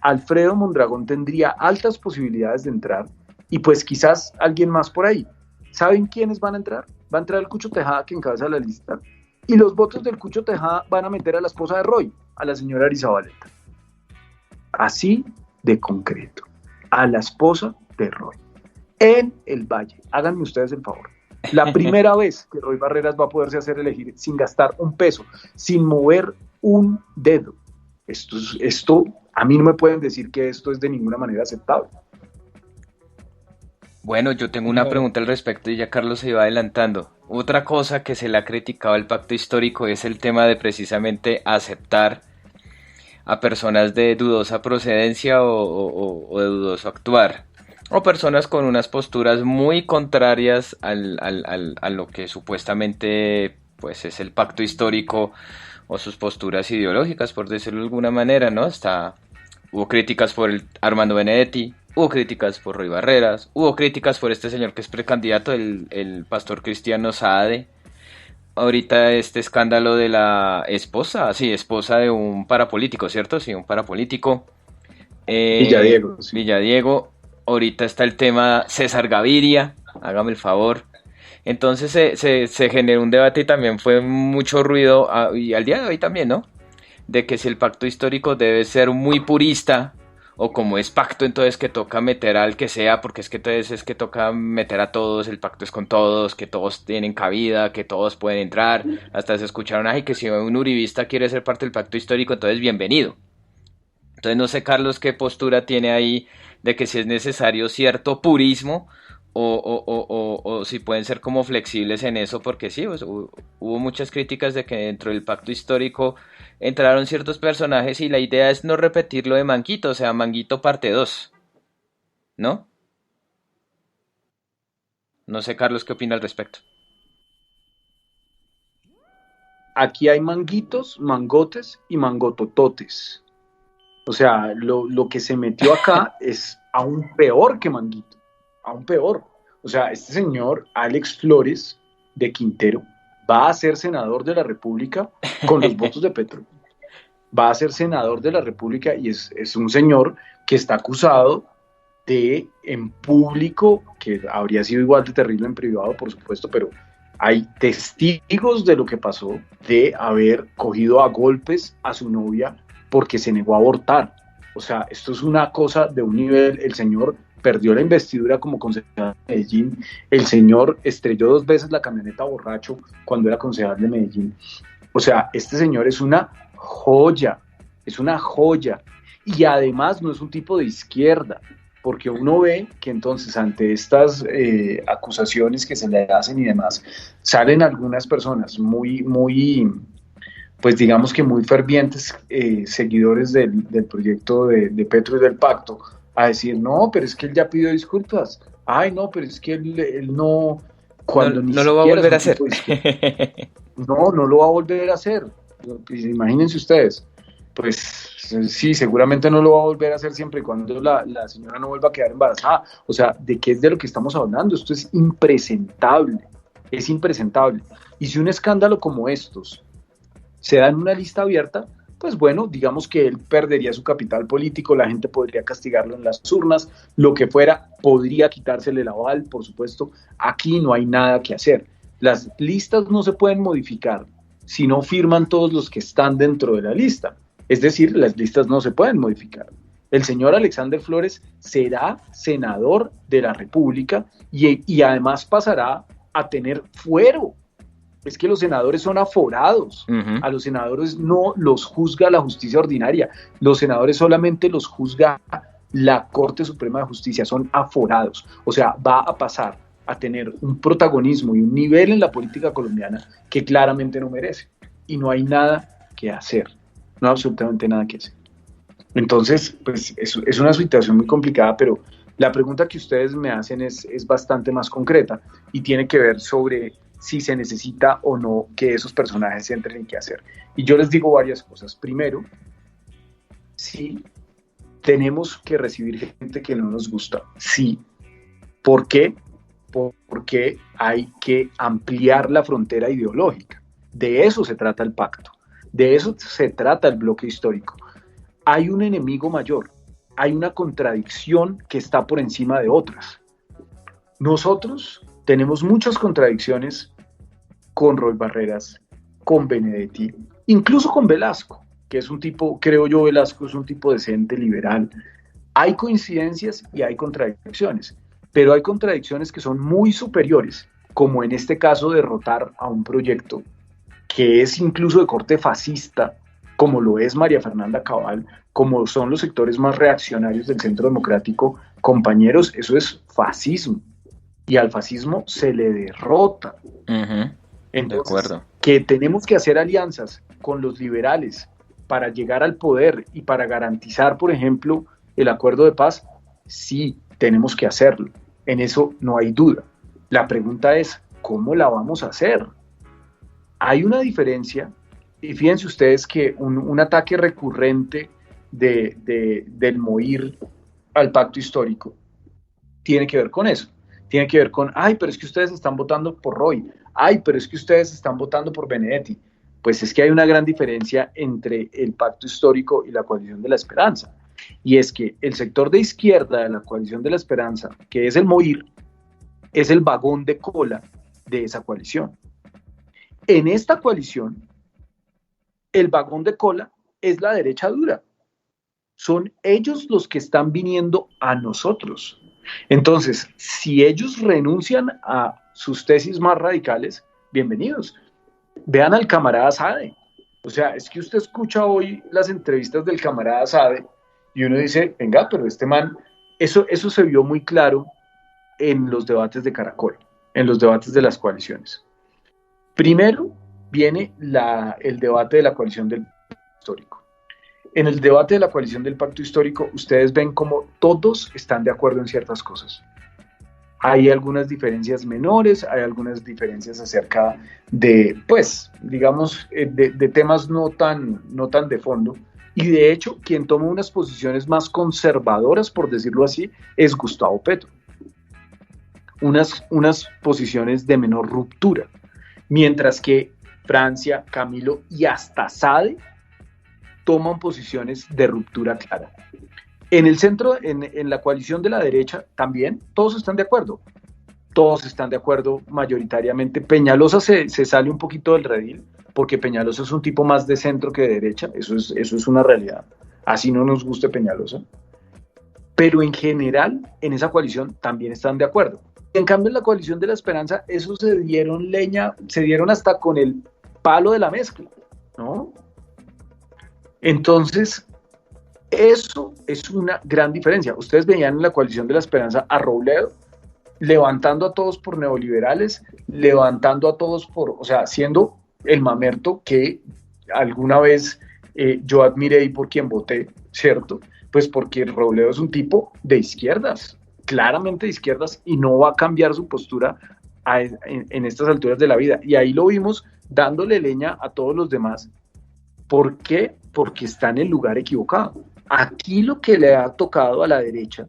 Alfredo Mondragón tendría altas posibilidades de entrar y pues quizás alguien más por ahí. ¿Saben quiénes van a entrar? Va a entrar el Cucho Tejada, que encabeza la lista, y los votos del Cucho Tejada van a meter a la esposa de Roy, a la señora Arizabaleta. Así de concreto, a la esposa de Roy, en el Valle. Háganme ustedes el favor. La primera vez que Roy Barreras va a poderse hacer elegir sin gastar un peso, sin mover un dedo. Esto, a mí no me pueden decir que esto es de ninguna manera aceptable. Bueno, yo tengo una pregunta al respecto y ya Carlos se iba adelantando. Otra cosa que se le ha criticado al pacto histórico es el tema de precisamente aceptar a personas de dudosa procedencia o de dudoso actuar, o personas con unas posturas muy contrarias a lo que supuestamente pues es el pacto histórico o sus posturas ideológicas, por decirlo de alguna manera, ¿no? Hubo críticas por Armando Benedetti, hubo críticas por Roy Barreras, hubo críticas por este señor que es precandidato, el pastor Cristiano Saade. Ahorita este escándalo de la esposa de un parapolítico, ¿cierto? Sí, un parapolítico. Villadiego. Sí. Villadiego. Ahorita está el tema César Gaviria, hágame el favor. Entonces se generó un debate y también fue mucho ruido, y al día de hoy también, ¿no? De que si el pacto histórico debe ser muy purista, o como es pacto, entonces que toca meter al que sea, porque es que entonces es que toca meter a todos, el pacto es con todos, que todos tienen cabida, que todos pueden entrar. Hasta se escucharon, ay, que si un uribista quiere ser parte del pacto histórico, entonces bienvenido. Entonces no sé, Carlos, qué postura tiene ahí de que si es necesario cierto purismo o si pueden ser como flexibles en eso, porque sí, pues, hubo muchas críticas de que dentro del pacto histórico entraron ciertos personajes y la idea es no repetir lo de Manguito, o sea, Manguito parte 2. ¿no? No sé, Carlos, ¿qué opina al respecto? Aquí hay manguitos, mangotes y mangotototes. O sea, lo que se metió acá es aún peor que manguito, aún peor. O sea, este señor Alex Flores de Quintero va a ser senador de la República con los votos de Petro. Va a ser senador de la República y es un señor que está acusado de en público, que habría sido igual de terrible en privado, por supuesto, pero hay testigos de lo que pasó, de haber cogido a golpes a su novia porque se negó a abortar. O sea, esto es una cosa de un nivel. El señor perdió la investidura como concejal de Medellín, el señor estrelló 2 veces la camioneta borracho cuando era concejal de Medellín. O sea, este señor es una joya, es una joya. Y además no es un tipo de izquierda, porque uno ve que entonces ante estas acusaciones que se le hacen y demás, salen algunas personas pues digamos que muy fervientes seguidores del proyecto de Petro y del pacto, a decir, no, pero es que él ya pidió disculpas, ay no, pero es que él no, cuando no lo va a volver a hacer. No lo va a volver a hacer. Imagínense ustedes. Pues sí, seguramente no lo va a volver a hacer siempre y cuando la señora no vuelva a quedar embarazada. O sea, ¿de qué es de lo que estamos hablando? Esto es impresentable, es impresentable. Y si un escándalo como estos se da en una lista abierta, pues bueno, digamos que él perdería su capital político, la gente podría castigarlo en las urnas, lo que fuera, podría quitársele el aval, por supuesto. Aquí no hay nada que hacer. Las listas no se pueden modificar si no firman todos los que están dentro de la lista. Es decir, las listas no se pueden modificar. El señor Alexander Flores será senador de la República y además pasará a tener fuero. Es que los senadores son aforados. A los senadores no los juzga la justicia ordinaria. Los senadores solamente los juzga la Corte Suprema de Justicia. Son aforados. O sea, va a pasar a tener un protagonismo y un nivel en la política colombiana que claramente no merece. Y no hay nada que hacer. No hay absolutamente nada que hacer. Entonces, pues es una situación muy complicada, pero la pregunta que ustedes me hacen es bastante más concreta y tiene que ver sobre si se necesita o no que esos personajes entren en qué hacer. Y yo les digo varias cosas. Primero, sí, tenemos que recibir gente que no nos gusta. Sí. ¿Por qué? Porque hay que ampliar la frontera ideológica. De eso se trata el pacto. De eso se trata el bloque histórico. Hay un enemigo mayor. Hay una contradicción que está por encima de otras. Nosotros tenemos muchas contradicciones con Roy Barreras, con Benedetti, incluso con Velasco, que es un tipo, creo yo, Velasco es un tipo decente, liberal. Hay coincidencias y hay contradicciones, pero hay contradicciones que son muy superiores, como en este caso derrotar a un proyecto que es incluso de corte fascista, como lo es María Fernanda Cabal, como son los sectores más reaccionarios del Centro Democrático. Compañeros, eso es fascismo. Y al fascismo se le derrota. Entonces, de acuerdo. Que tenemos que hacer alianzas con los liberales para llegar al poder y para garantizar, por ejemplo, el acuerdo de paz, sí, tenemos que hacerlo. En eso no hay duda. La pregunta es, ¿cómo la vamos a hacer? Hay una diferencia, y fíjense ustedes que un ataque recurrente del MOIR al pacto histórico tiene que ver con eso. Tiene que ver con, ay, pero es que ustedes están votando por Roy, ay, pero es que ustedes están votando por Benedetti. Pues es que hay una gran diferencia entre el pacto histórico y la coalición de la esperanza. Y es que el sector de izquierda de la coalición de la esperanza, que es el MOIR, es el vagón de cola de esa coalición. En esta coalición, el vagón de cola es la derecha dura. Son ellos los que están viniendo a nosotros. Entonces, si ellos renuncian a sus tesis más radicales, bienvenidos. Vean al camarada Sade. O sea, es que usted escucha hoy las entrevistas del camarada Sade y uno dice, venga, pero este man, eso se vio muy claro en los debates de Caracol, en los debates de las coaliciones. Primero viene el debate de la coalición del histórico. En el debate de la coalición del pacto histórico, ustedes ven como todos están de acuerdo en ciertas cosas. Hay algunas diferencias menores, hay algunas diferencias acerca de, pues, digamos, de temas no tan de fondo. Y de hecho, quien toma unas posiciones más conservadoras, por decirlo así, es Gustavo Petro. Unas posiciones de menor ruptura. Mientras que Francia, Camilo y hasta Sade toman posiciones de ruptura clara. En el centro, en la coalición de la derecha, también todos están de acuerdo. Todos están de acuerdo mayoritariamente. Peñalosa se sale un poquito del redil, porque Peñalosa es un tipo más de centro que de derecha, eso es una realidad. Así no nos guste Peñalosa. Pero en general, en esa coalición también están de acuerdo. En cambio, en la coalición de la esperanza, eso se dieron hasta con el palo de la mezcla, ¿no? Entonces, eso es una gran diferencia. Ustedes veían en la coalición de la esperanza a Robledo levantando a todos por neoliberales, levantando a todos o sea, siendo el mamerto que alguna vez yo admiré y por quien voté, ¿cierto? Pues porque Robledo es un tipo de izquierdas, claramente de izquierdas, y no va a cambiar su postura en estas alturas de la vida. Y ahí lo vimos dándole leña a todos los demás. ¿Por qué? Porque está en el lugar equivocado. Aquí lo que le ha tocado a la derecha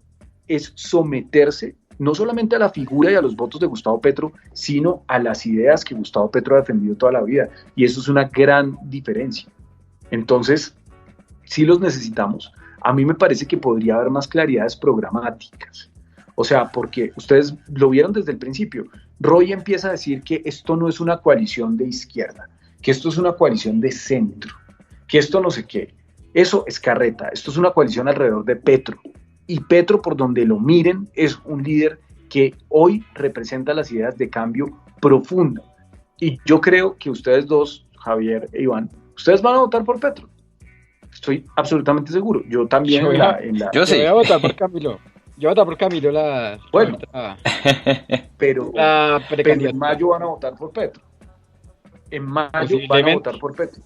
es someterse no solamente a la figura y a los votos de Gustavo Petro, sino a las ideas que Gustavo Petro ha defendido toda la vida. Y eso es una gran diferencia. Entonces, sí los necesitamos. A mí me parece que podría haber más claridades programáticas. O sea, porque ustedes lo vieron desde el principio. Roy empieza a decir que esto no es una coalición de izquierda, que esto es una coalición de centro, que esto no sé qué. Eso es carreta. Esto es una coalición alrededor de Petro. Y Petro, por donde lo miren, es un líder que hoy representa las ideas de cambio profundo. Y yo creo que ustedes dos, Javier e Iván, ustedes van a votar por Petro. Estoy absolutamente seguro. Yo también Yo sí. Yo voy a votar por Camilo. Yo voy a votar por Camilo Bueno, pero en mayo van a votar por Petro. En mayo van a votar por Petro.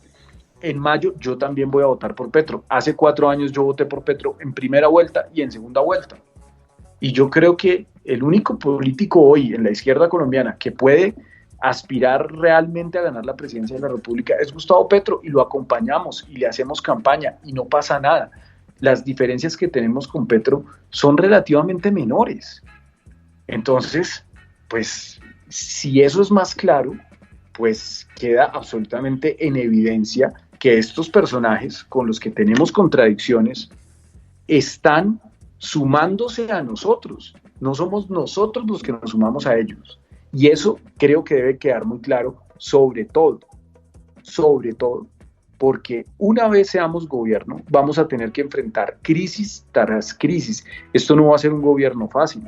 En mayo yo también voy a votar por Petro. Hace 4 años yo voté por Petro en primera vuelta y en segunda vuelta. Y yo creo que el único político hoy en la izquierda colombiana que puede aspirar realmente a ganar la presidencia de la República es Gustavo Petro, y lo acompañamos y le hacemos campaña y no pasa nada. Las diferencias que tenemos con Petro son relativamente menores. Entonces, pues, si eso es más claro, pues queda absolutamente en evidencia que estos personajes con los que tenemos contradicciones están sumándose a nosotros. No somos nosotros los que nos sumamos a ellos. Y eso creo que debe quedar muy claro, sobre todo, porque una vez seamos gobierno, vamos a tener que enfrentar crisis tras crisis. Esto no va a ser un gobierno fácil.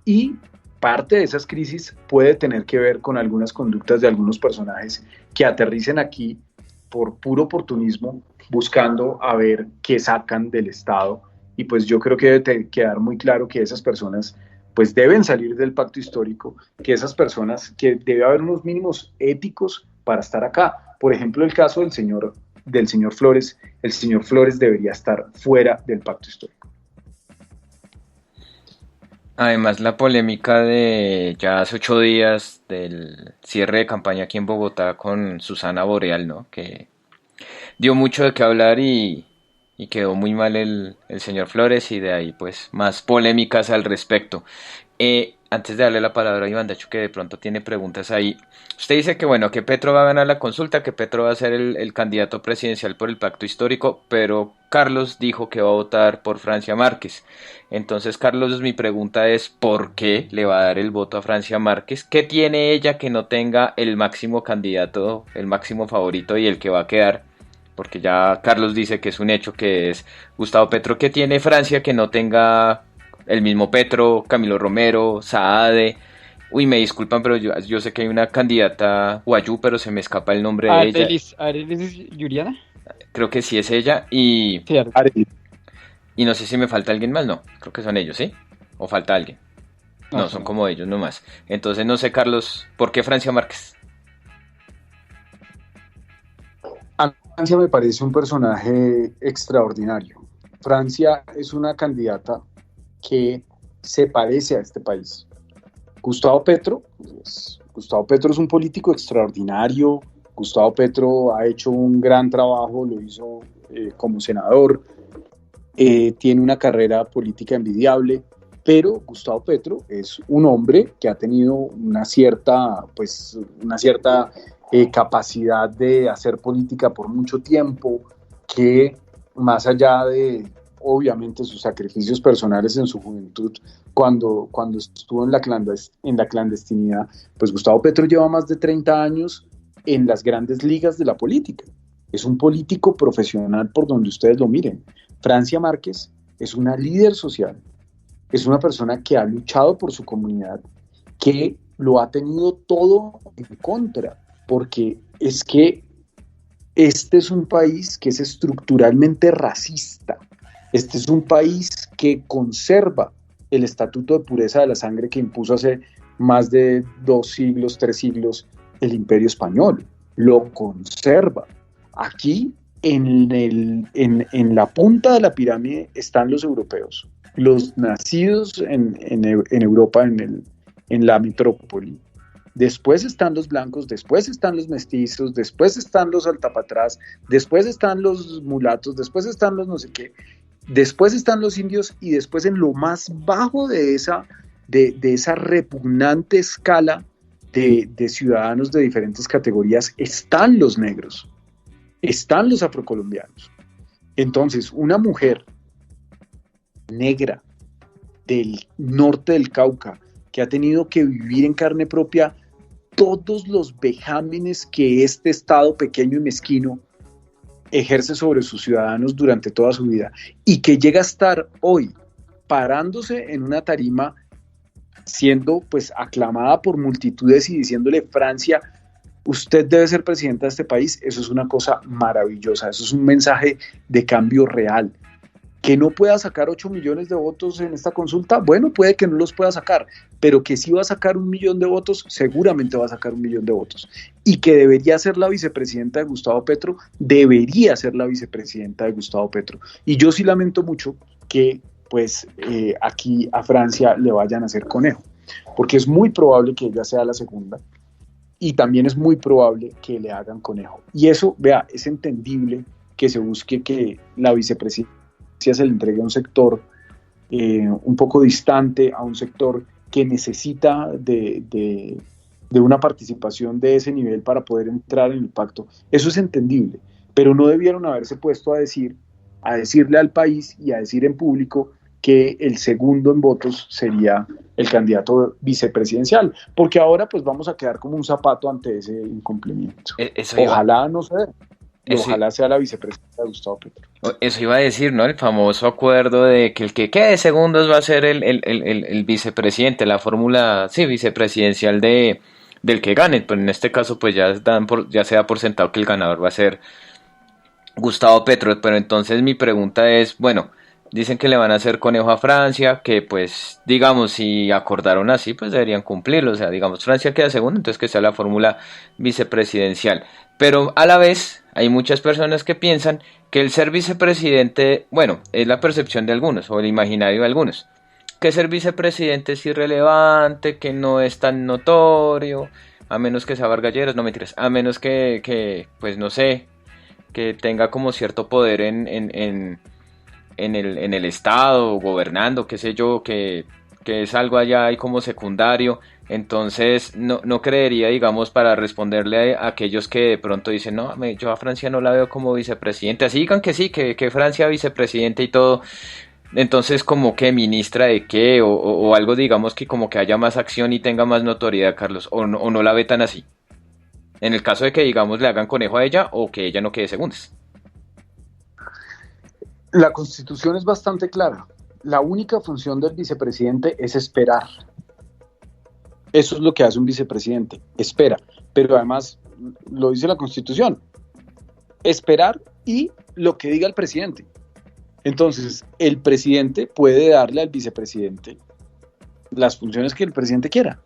Y parte de esas crisis puede tener que ver con algunas conductas de algunos personajes que aterricen aquí por puro oportunismo, buscando a ver qué sacan del Estado. Y pues yo creo que debe quedar muy claro que esas personas pues deben salir del pacto histórico, que esas personas, que debe haber unos mínimos éticos para estar acá. Por ejemplo, el caso del señor Flores, el señor Flores debería estar fuera del pacto histórico. Además, la polémica de ya hace 8 días del cierre de campaña aquí en Bogotá con Susana Boreal, ¿no? Que dio mucho de qué hablar y quedó muy mal el señor Flores, y de ahí pues más polémicas al respecto. Antes de darle la palabra a Iván, de hecho que de pronto tiene preguntas ahí. Usted dice que bueno, que Petro va a ganar la consulta, que Petro va a ser el candidato presidencial por el pacto histórico, pero Carlos dijo que va a votar por Francia Márquez. Entonces, Carlos, mi pregunta es, ¿por qué le va a dar el voto a Francia Márquez? ¿Qué tiene ella que no tenga el máximo candidato, el máximo favorito y el que va a quedar? Porque ya Carlos dice que es un hecho, que es Gustavo Petro. ¿Qué tiene Francia que no tenga el mismo Petro, Camilo Romero, Saade? Uy, me disculpan, pero yo sé que hay una candidata Guayú, pero se me escapa el nombre de ella. ¿Arelis Yuriana? Creo que sí es ella. Y no sé si me falta alguien más, no. Creo que son ellos, ¿sí? ¿O falta alguien? No, son como ellos nomás. Entonces no sé, Carlos, ¿por qué Francia Márquez? Francia me parece un personaje extraordinario. Francia es una candidata que se parece a este país. Gustavo Petro es un político extraordinario. Gustavo Petro ha hecho un gran trabajo, lo hizo como senador, tiene una carrera política envidiable, pero Gustavo Petro es un hombre que ha tenido una cierta capacidad de hacer política por mucho tiempo, que más allá de, obviamente, sus sacrificios personales en su juventud, cuando estuvo en la clandestinidad, pues Gustavo Petro lleva más de 30 años en las grandes ligas de la política. Es un político profesional por donde ustedes lo miren. Francia Márquez es una líder social, es una persona que ha luchado por su comunidad, que lo ha tenido todo en contra, porque es que este es un país que es estructuralmente racista. Este es un país que conserva el estatuto de pureza de la sangre que impuso hace más de 3 siglos el Imperio Español. Lo conserva. Aquí, en la punta de la pirámide, están los europeos, los nacidos en Europa, en la metrópoli. Después están los blancos, después están los mestizos, después están los altapatrás, después están los mulatos, después están los no sé qué, después están los indios, y después, en lo más bajo de esa repugnante escala de ciudadanos de diferentes categorías, están los negros, están los afrocolombianos. Entonces, una mujer negra del norte del Cauca, que ha tenido que vivir en carne propia todos los vejámenes que este Estado pequeño y mezquino ejerce sobre sus ciudadanos durante toda su vida, y que llega a estar hoy parándose en una tarima, siendo pues aclamada por multitudes y diciéndole: Francia, usted debe ser presidenta de este país. Eso es una cosa maravillosa, eso es un mensaje de cambio real. Que no pueda sacar 8 millones de votos en esta consulta, bueno, puede que no los pueda sacar, pero que sí va a sacar 1 millón de votos, seguramente va a sacar 1 millón de votos. Y que debería ser la vicepresidenta de Gustavo Petro, debería ser la vicepresidenta de Gustavo Petro. Y yo sí lamento mucho que pues aquí a Francia le vayan a hacer conejo, porque es muy probable que ella sea la segunda, y también es muy probable que le hagan conejo. Y eso, vea, es entendible que se busque que la vicepresidencia se le entregue a un sector un poco distante, a un sector que necesita de una participación de ese nivel para poder entrar en el pacto. Eso es entendible, pero no debieron haberse puesto a decirle al país y a decir en público que el segundo en votos sería el candidato vicepresidencial, porque ahora pues vamos a quedar como un zapato ante ese incumplimiento. Ojalá no se dé. Ojalá sea la vicepresidenta de Gustavo Petro. Eso iba a decir, ¿no? El famoso acuerdo de que el que quede segundos va a ser el vicepresidente, la fórmula, sí, vicepresidencial del que gane. Pero en este caso, pues ya se da por sentado que el ganador va a ser Gustavo Petro. Pero entonces mi pregunta es, bueno, dicen que le van a hacer conejo a Francia, que pues, digamos, si acordaron así, pues deberían cumplirlo. O sea, digamos, Francia queda segundo, entonces que sea la fórmula vicepresidencial. Pero a la vez hay muchas personas que piensan que el ser vicepresidente, bueno, es la percepción de algunos o el imaginario de algunos, que ser vicepresidente es irrelevante, que no es tan notorio, a menos que sea Vargas Lleras, no mentiras, a menos que pues no sé, que tenga como cierto poder en el Estado, gobernando, qué sé yo, que es algo allá ahí como secundario. Entonces no creería, digamos, para responderle a aquellos que de pronto dicen, no, yo a Francia no la veo como vicepresidente, así digan que sí, que Francia vicepresidente y todo. Entonces, como que ministra de qué, o algo, digamos, que como que haya más acción y tenga más notoriedad, Carlos, o no la ve tan así, en el caso de que, digamos, le hagan conejo a ella o que ella no quede segundas. La Constitución es bastante clara. La única función del vicepresidente es esperar. Eso es lo que hace un vicepresidente, espera. Pero además, lo dice la Constitución, esperar y lo que diga el presidente. Entonces, el presidente puede darle al vicepresidente las funciones que el presidente quiera,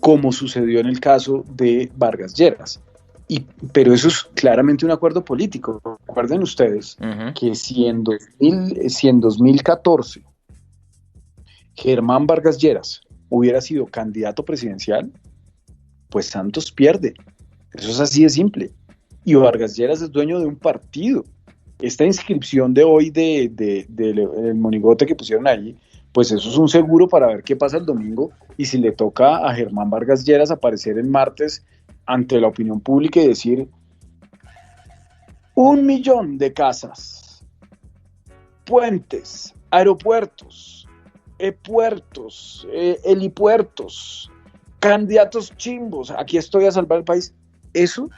como sucedió en el caso de Vargas Lleras. Pero eso es claramente un acuerdo político. Recuerden ustedes que si en 2014 Germán Vargas Lleras hubiera sido candidato presidencial, pues Santos pierde. Eso es así de simple. Y Vargas Lleras es dueño de un partido. Esta inscripción de hoy del monigote que pusieron ahí, pues eso es un seguro para ver qué pasa el domingo y si le toca a Germán Vargas Lleras aparecer el martes ante la opinión pública y decir 1 millón de casas, puentes, aeropuertos, puertos, helipuertos, candidatos chimbos, aquí estoy a salvar el país. Eso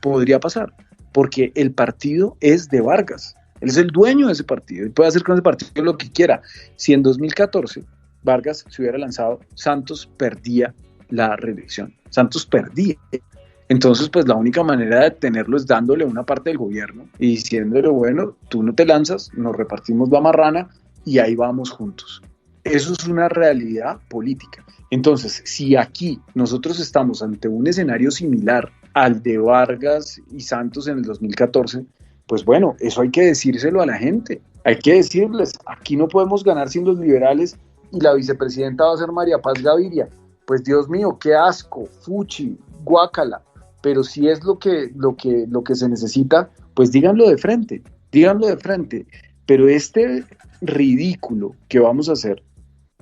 podría pasar, porque el partido es de Vargas. Él es el dueño de ese partido. Él puede hacer con ese partido lo que quiera. Si en 2014 Vargas se hubiera lanzado, Santos perdía la reelección. Santos perdía. Entonces, pues la única manera de tenerlo es dándole una parte del gobierno y diciéndole, bueno, tú no te lanzas, nos repartimos la marrana y ahí vamos juntos. Eso es una realidad política. Entonces, si aquí nosotros estamos ante un escenario similar al de Vargas y Santos en el 2014, pues bueno, eso hay que decírselo a la gente. Hay que decirles, aquí no podemos ganar sin los liberales y la vicepresidenta va a ser María Paz Gaviria. Pues Dios mío, qué asco, fuchi, guácala. Pero si es lo que se necesita, pues díganlo de frente. Pero este ridículo que vamos a hacer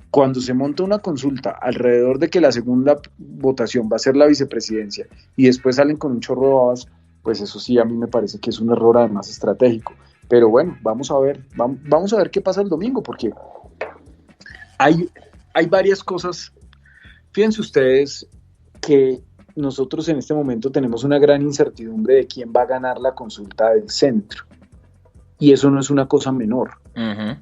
cuando se monta una consulta alrededor de que la segunda votación va a ser la vicepresidencia y después salen con un chorro de babas, pues eso sí a mí me parece que es un error además estratégico. Pero bueno, vamos a ver qué pasa el domingo, porque hay varias cosas. Fíjense ustedes que nosotros en este momento tenemos una gran incertidumbre de quién va a ganar la consulta del centro. Y eso no es una cosa menor. En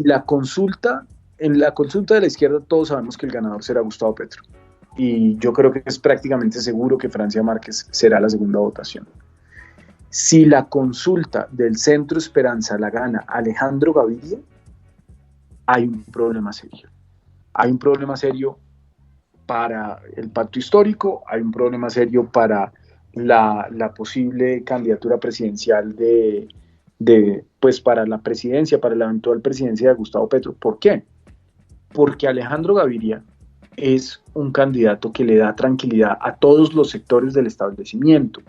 la consulta de la izquierda todos sabemos que el ganador será Gustavo Petro. Y yo creo que es prácticamente seguro que Francia Márquez será la segunda votación. Si la consulta del Centro Esperanza la gana Alejandro Gaviria, hay un problema serio. Hay un problema serio para el pacto histórico, hay un problema serio para la posible candidatura presidencial pues para la presidencia, para la eventual presidencia de Gustavo Petro. ¿Por qué? Porque Alejandro Gaviria es un candidato que le da tranquilidad a todos los sectores del establecimiento,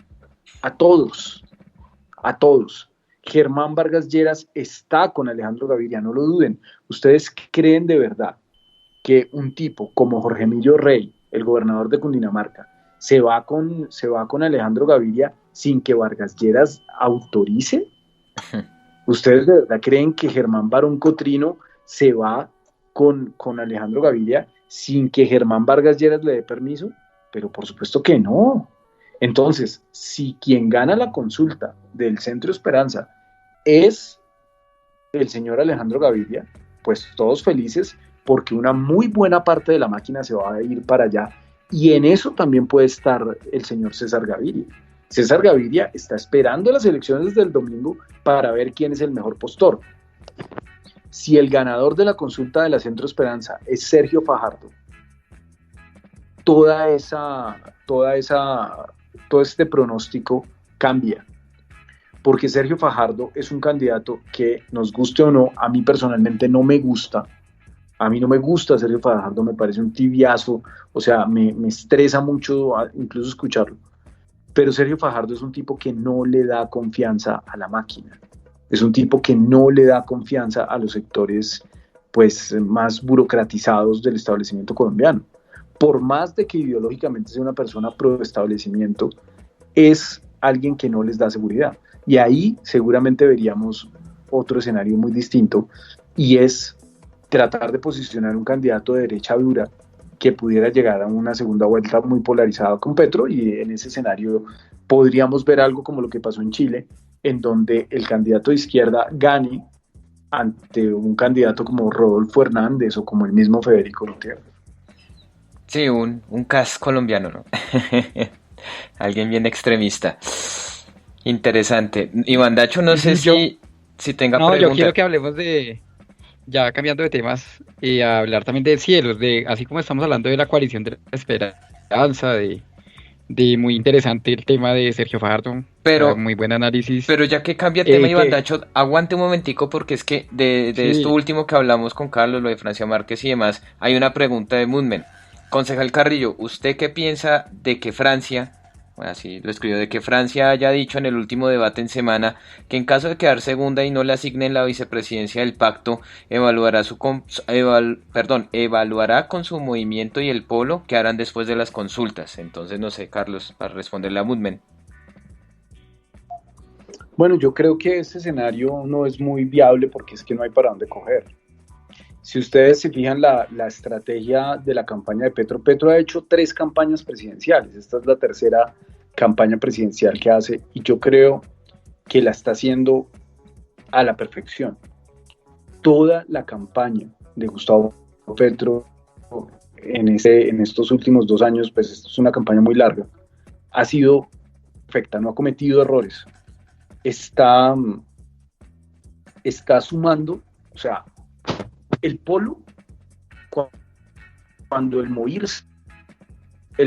a todos. Germán Vargas Lleras está con Alejandro Gaviria, no lo duden. ¿Ustedes creen de verdad que un tipo como Jorge Emilio Rey, el gobernador de Cundinamarca, se va con Alejandro Gaviria sin que Vargas Lleras autorice? ¿Ustedes de verdad creen que Germán Barón Cotrino se va con Alejandro Gaviria sin que Germán Vargas Lleras le dé permiso? Pero por supuesto que no. Entonces, si quien gana la consulta del Centro Esperanza es el señor Alejandro Gaviria, pues todos felices, porque una muy buena parte de la máquina se va a ir para allá, y en eso también puede estar el señor César Gaviria. César Gaviria está esperando las elecciones del domingo para ver quién es el mejor postor. Si el ganador de la consulta de la Centro Esperanza es Sergio Fajardo, todo este pronóstico cambia, porque Sergio Fajardo es un candidato que, nos guste o no, a mí personalmente no me gusta. A mí no me gusta Sergio Fajardo, me parece un tibiazo, o sea, me estresa mucho incluso escucharlo. Pero Sergio Fajardo es un tipo que no le da confianza a la máquina. Es un tipo que no le da confianza a los sectores pues, más burocratizados del establecimiento colombiano. Por más de que ideológicamente sea una persona pro establecimiento, es alguien que no les da seguridad. Y ahí seguramente veríamos otro escenario muy distinto, y es tratar de posicionar un candidato de derecha dura que pudiera llegar a una segunda vuelta muy polarizada con Petro, y en ese escenario podríamos ver algo como lo que pasó en Chile, en donde el candidato de izquierda gane ante un candidato como Rodolfo Hernández o como el mismo Federico Gutiérrez. Sí, un cas colombiano, ¿no? Alguien bien extremista. Interesante. Iván Dacho, no sé si tenga pregunta. Yo quiero que hablemos ya cambiando de temas, y hablar también de cielos, así como estamos hablando de la coalición de la esperanza, de Muy interesante el tema de Sergio Fajardo. Pero, Muy buen análisis. pero ya que cambia el tema, Iván Que Dacho, aguante un momentico porque es que de esto Sí, último que hablamos con Carlos, lo de Francia Márquez y demás, hay una pregunta de Moonman. Concejal Carrillo, ¿usted qué piensa de que Francia, bueno, así lo escribió, de que Francia haya dicho en el último debate en semana que en caso de quedar segunda y no le asignen la vicepresidencia del pacto, evaluará con su movimiento y el polo que harán después de las consultas? Entonces, no sé, Carlos, para responderle a Moonman. Bueno, yo creo que ese escenario no es muy viable porque es que no hay para dónde coger. Si ustedes se fijan la estrategia de la campaña de Petro, Petro ha hecho 3 campañas presidenciales, esta es la tercera campaña presidencial que hace y yo creo que la está haciendo a la perfección. Toda la campaña de Gustavo Petro en estos últimos 2 años, pues esto es una campaña muy larga, ha sido perfecta, no ha cometido errores, está sumando, o sea, el polo, cuando el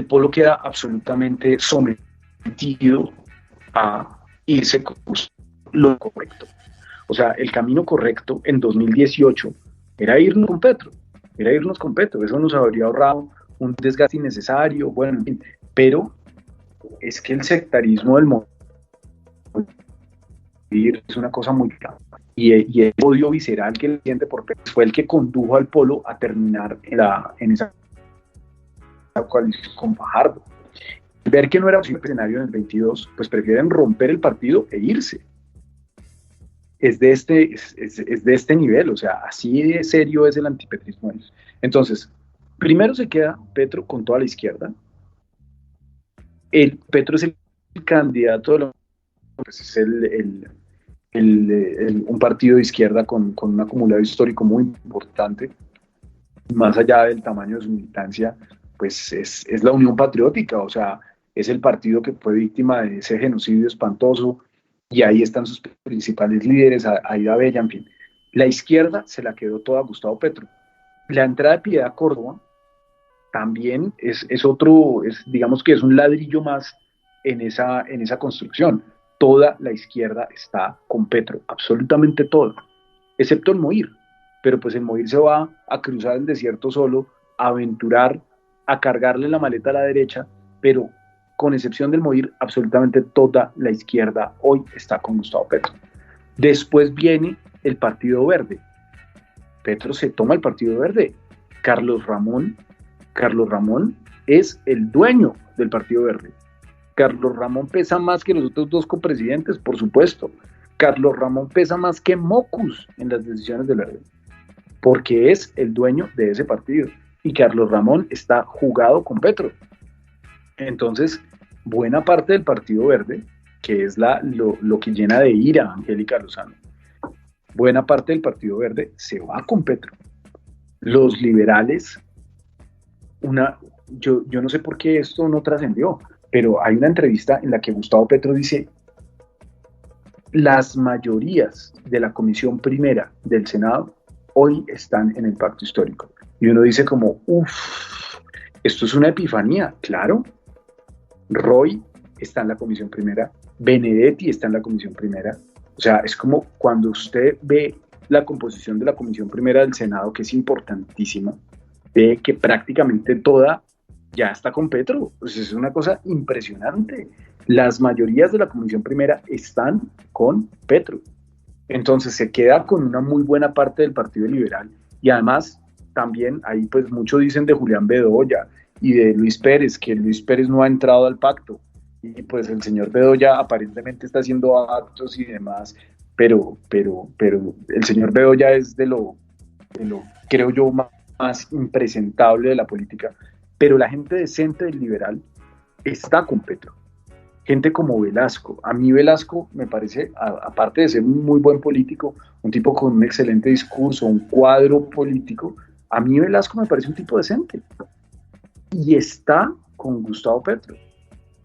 polo queda absolutamente sometido a irse con lo correcto. O sea, el camino correcto en 2018 era irnos con Petro, eso nos habría ahorrado un desgaste innecesario, bueno, en fin, pero es que el sectarismo del movimiento es una cosa muy clara. Y el odio visceral que él siente por Petro fue el que condujo al polo a terminar en esa coalición con Fajardo. Ver que no era posible el escenario en el 22, pues prefieren romper el partido e irse. Es de este nivel, o sea, así de serio es el antipetrismo. Entonces, primero se queda Petro con toda la izquierda. Petro es el candidato de pues es un partido de izquierda con un acumulado histórico muy importante, más allá del tamaño de su militancia, pues es la Unión Patriótica, o sea, es el partido que fue víctima de ese genocidio espantoso, y ahí están sus principales líderes, Aida Bella, en fin. La izquierda se la quedó toda Gustavo Petro. La entrada de Piedad Córdoba también digamos que es un ladrillo más en esa construcción. Toda la izquierda está con Petro, absolutamente toda, excepto el Moir, pero pues el Moir se va a cruzar el desierto solo, a aventurar, a cargarle la maleta a la derecha, pero con excepción del Moir, absolutamente toda la izquierda hoy está con Gustavo Petro. Después viene el Partido Verde. Petro se toma el Partido Verde. Carlos Ramón es el dueño del Partido Verde. Carlos Ramón pesa más que los otros 2 copresidentes, por supuesto. Carlos Ramón pesa más que Mocus en las decisiones del Verde, porque es el dueño de ese partido. Y Carlos Ramón está jugado con Petro. Entonces, buena parte del Partido Verde, que es lo que llena de ira a Angélica Lozano, buena parte del Partido Verde se va con Petro. Los liberales, yo no sé por qué esto no trascendió, pero hay una entrevista en la que Gustavo Petro dice: las mayorías de la Comisión Primera del Senado hoy están en el pacto histórico. Y uno dice como, esto es una epifanía, claro. Roy está en la Comisión Primera, Benedetti está en la Comisión Primera. O sea, es como cuando usted ve la composición de la Comisión Primera del Senado, que es importantísima, ve que prácticamente toda ya está con Petro. Pues es una cosa impresionante. Las mayorías de la Comisión Primera están con Petro. Entonces se queda con una muy buena parte del Partido Liberal. Y además, también ahí pues mucho dicen de Julián Bedoya y de Luis Pérez, que Luis Pérez no ha entrado al pacto. Y pues el señor Bedoya aparentemente está haciendo actos y demás, pero el señor Bedoya es de lo creo yo, más impresentable de la política. Pero la gente decente del liberal está con Petro. Gente como Velasco. A mí Velasco me parece, aparte de ser un muy buen político, un tipo con un excelente discurso, un cuadro político, a mí Velasco me parece un tipo decente. Y está con Gustavo Petro.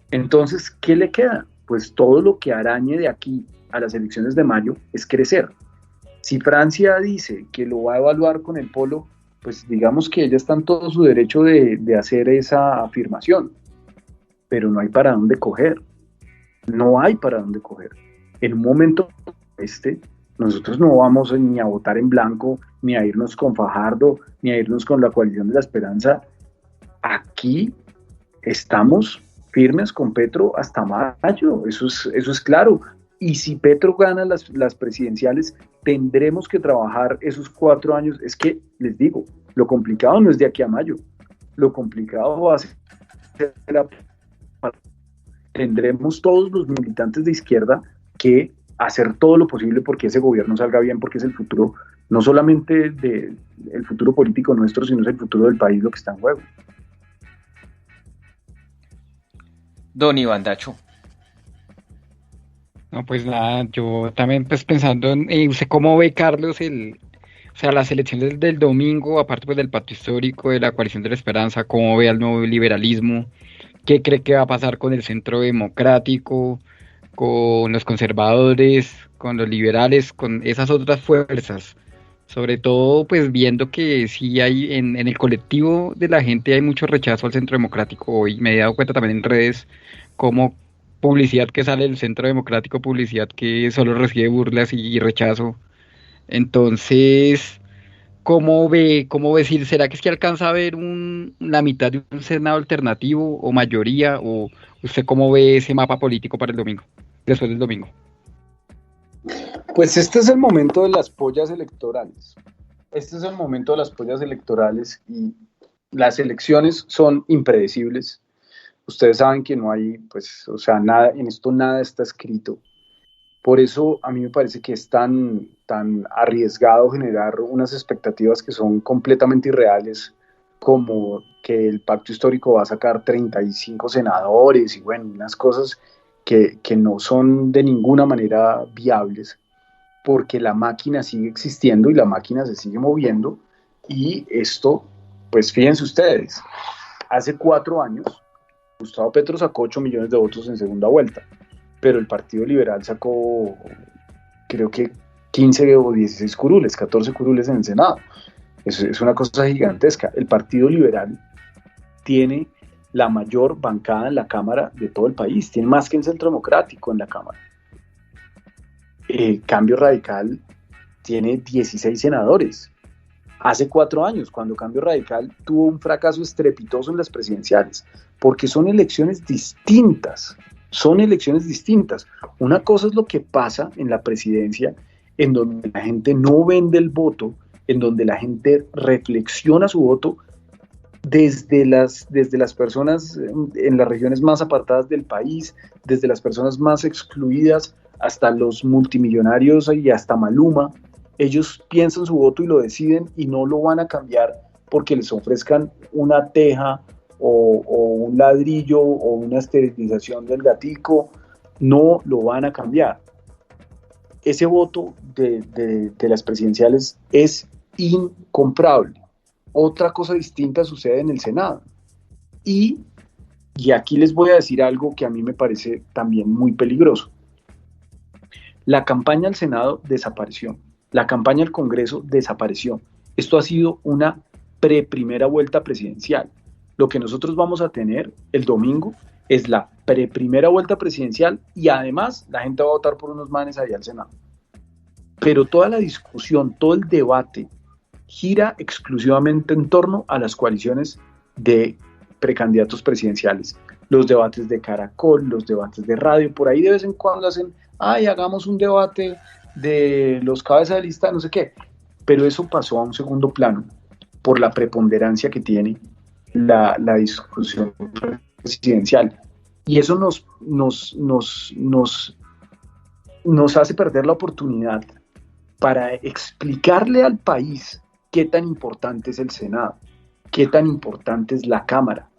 Entonces, ¿qué le queda? Pues todo lo que arañe de aquí a las elecciones de mayo es crecer. Si Francia dice que lo va a evaluar con el polo, pues digamos que ella está en todo su derecho de hacer esa afirmación. pero no hay para dónde coger. No hay para dónde coger. En un momento nosotros no vamos ni a votar en blanco, ni a irnos con Fajardo, ni a irnos con la coalición de la esperanza. Aquí estamos firmes con Petro hasta mayo, eso es claro. Y si Petro gana las presidenciales, tendremos que trabajar esos 4 años. Es que, les digo, lo complicado no es de aquí a mayo, lo complicado va a ser tendremos todos los militantes de izquierda que hacer todo lo posible porque ese gobierno salga bien, porque es el futuro, no solamente el futuro político nuestro, sino es el futuro del país lo que está en juego. Don Iván Dacho. No, pues nada, yo también pues pensando en ¿usted cómo ve, Carlos, o sea, las elecciones del domingo, aparte pues del pacto histórico, de la coalición de la esperanza, cómo ve al nuevo liberalismo? ¿Qué cree que va a pasar con el centro democrático, con los conservadores, con los liberales, con esas otras fuerzas? Sobre todo, pues viendo que sí hay en el colectivo de la gente hay mucho rechazo al centro democrático hoy. Me he dado cuenta también en redes como publicidad que sale del centro democrático, publicidad que solo recibe burlas y rechazo. Entonces, ¿cómo ve si será que es que alcanza a ver la mitad de un Senado alternativo o mayoría? ¿O usted cómo ve ese mapa político para el domingo, después del domingo? Pues este es el momento de las pollas electorales. Este es el momento de las pollas electorales y las elecciones son impredecibles. Ustedes saben que no hay, pues, o sea, nada, en esto nada está escrito. Por eso a mí me parece que es tan arriesgado generar unas expectativas que son completamente irreales, como que el pacto histórico va a sacar 35 senadores y bueno, unas cosas que no son de ninguna manera viables, porque la máquina sigue existiendo y la máquina se sigue moviendo. Y esto, pues fíjense ustedes, hace 4 años Gustavo Petro sacó 8 millones de votos en segunda vuelta, pero el Partido Liberal sacó, creo que 15 o 16 curules, 14 curules en el Senado. Es una cosa gigantesca. El Partido Liberal tiene la mayor bancada en la Cámara de todo el país, tiene más que el Centro Democrático en la Cámara. El Cambio Radical tiene 16 senadores. Hace 4 años, cuando Cambio Radical tuvo un fracaso estrepitoso en las presidenciales, porque son elecciones distintas. Una cosa es lo que pasa en la presidencia, en donde la gente no vende el voto, en donde la gente reflexiona su voto desde las personas en las regiones más apartadas del país, desde las personas más excluidas hasta los multimillonarios y hasta Maluma. Ellos piensan su voto y lo deciden y no lo van a cambiar porque les ofrezcan una teja o un ladrillo o una esterilización del gatico. No lo van a cambiar. Ese voto de las presidenciales es incomprable. Otra cosa distinta sucede en el Senado. Y aquí les voy a decir algo que a mí me parece también muy peligroso. La campaña al Senado desapareció. La campaña al Congreso desapareció. Esto ha sido una pre-primera vuelta presidencial. Lo que nosotros vamos a tener el domingo es la pre-primera vuelta presidencial y además la gente va a votar por unos manes allá al Senado. Pero toda la discusión, todo el debate gira exclusivamente en torno a las coaliciones de precandidatos presidenciales. Los debates de Caracol, los debates de radio, por ahí de vez en cuando hacen, hagamos un debate de los cabezas de lista, no sé qué. Pero eso pasó a un segundo plano por la preponderancia que tiene la discusión presidencial. Y eso nos hace perder la oportunidad para explicarle al país qué tan importante es el Senado, qué tan importante es la Cámara,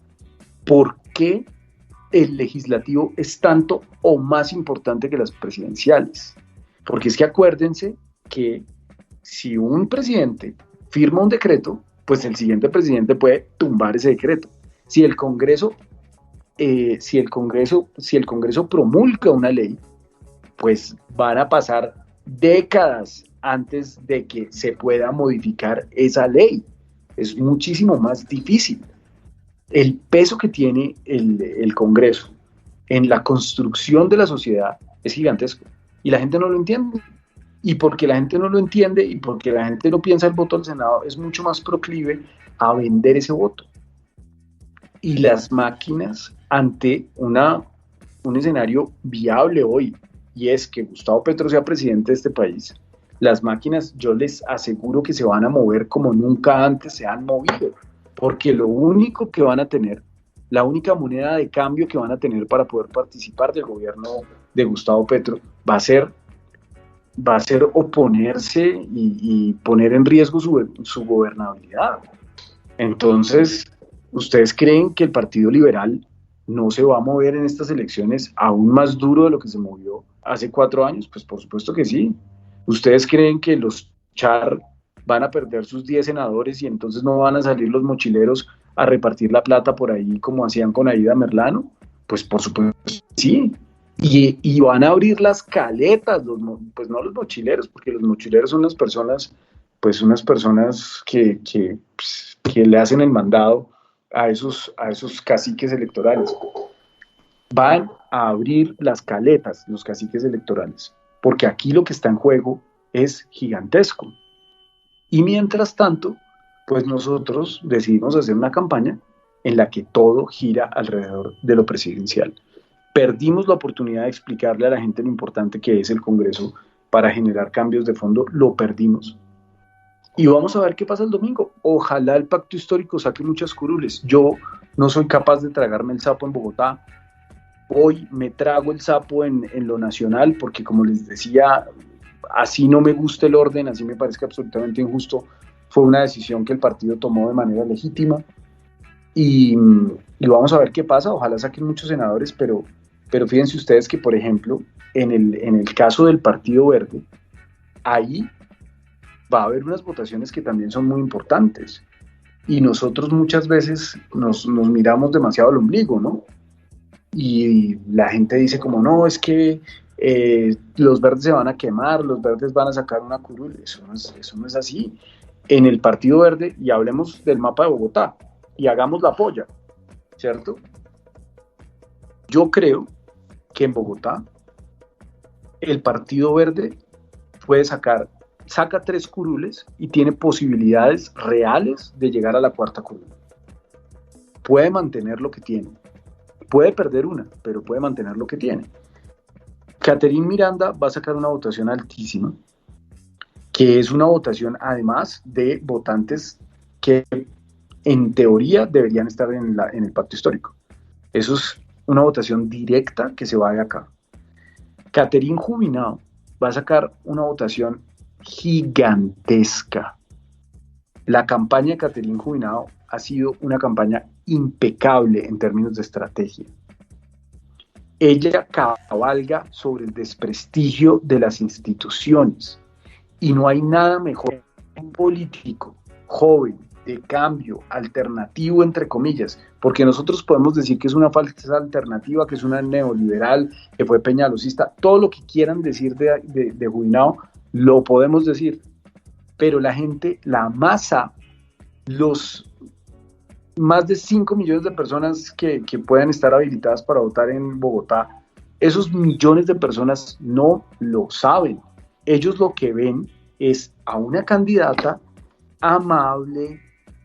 por qué el legislativo es tanto o más importante que las presidenciales. Porque es que acuérdense que si un presidente firma un decreto, pues el siguiente presidente puede tumbar ese decreto. Si el Congreso promulga una ley, pues van a pasar décadas antes de que se pueda modificar esa ley. Es muchísimo más difícil. el peso que tiene el Congreso en la construcción de la sociedad es gigantesco y la gente no lo entiende. Y porque la gente no lo entiende y porque la gente no piensa el voto al Senado, es mucho más proclive a vender ese voto. Y las máquinas, ante un escenario viable hoy, y es que Gustavo Petro sea presidente de este país, las máquinas, yo les aseguro que se van a mover como nunca antes se han movido, porque lo único que van a tener, la única moneda de cambio que van a tener para poder participar del gobierno de Gustavo Petro va a ser oponerse y poner en riesgo su gobernabilidad. Entonces, ¿ustedes creen que el Partido Liberal no se va a mover en estas elecciones aún más duro de lo que se movió hace 4 años? Pues por supuesto que sí. ¿Ustedes creen que los Char van a perder sus 10 senadores y entonces no van a salir los mochileros a repartir la plata por ahí como hacían con Aida Merlano? Pues por supuesto que sí. Y van a abrir las caletas, pues no los mochileros, porque los mochileros son unas personas que le hacen el mandado a esos caciques electorales. Van a abrir las caletas los caciques electorales, porque aquí lo que está en juego es gigantesco. Y mientras tanto, pues nosotros decidimos hacer una campaña en la que todo gira alrededor de lo presidencial. Perdimos la oportunidad de explicarle a la gente lo importante que es el Congreso para generar cambios de fondo, lo perdimos. Y vamos a ver qué pasa el domingo. Ojalá el pacto histórico saque muchas curules. Yo no soy capaz de tragarme el sapo en Bogotá. Hoy me trago el sapo en lo nacional, porque como les decía, así no me gusta el orden, así me parece absolutamente injusto. Fue una decisión que el partido tomó de manera legítima. Y vamos a ver qué pasa. Ojalá saquen muchos senadores, pero fíjense ustedes que, por ejemplo, en el caso del Partido Verde, ahí va a haber unas votaciones que también son muy importantes. Y nosotros muchas veces nos miramos demasiado al ombligo, ¿no? Y la gente dice como, no, es que los verdes se van a quemar, los verdes van a sacar una curul. Eso no es así. En el Partido Verde, y hablemos del mapa de Bogotá, y hagamos la polla, ¿cierto? Yo creo que en Bogotá el Partido Verde saca 3 curules y tiene posibilidades reales de llegar a la 4ª curul. Puede mantener lo que tiene. Puede perder una, pero puede mantener lo que tiene. Catherine Miranda va a sacar una votación altísima, que es una votación además de votantes que en teoría deberían estar en el pacto histórico. Eso es una votación directa que se va de acá. Catherine Jubinao va a sacar una votación gigantesca. La campaña de Catherine Jubinao ha sido una campaña impecable en términos de estrategia. Ella cabalga sobre el desprestigio de las instituciones y no hay nada mejor que un político joven, de cambio, alternativo, entre comillas, porque nosotros podemos decir que es una falsa alternativa, que es una neoliberal, que fue peñalosista, todo lo que quieran decir de Jubinao, lo podemos decir, pero la gente, la masa, los más de 5 millones de personas que puedan estar habilitadas para votar en Bogotá, esos millones de personas no lo saben. Ellos lo que ven es a una candidata amable,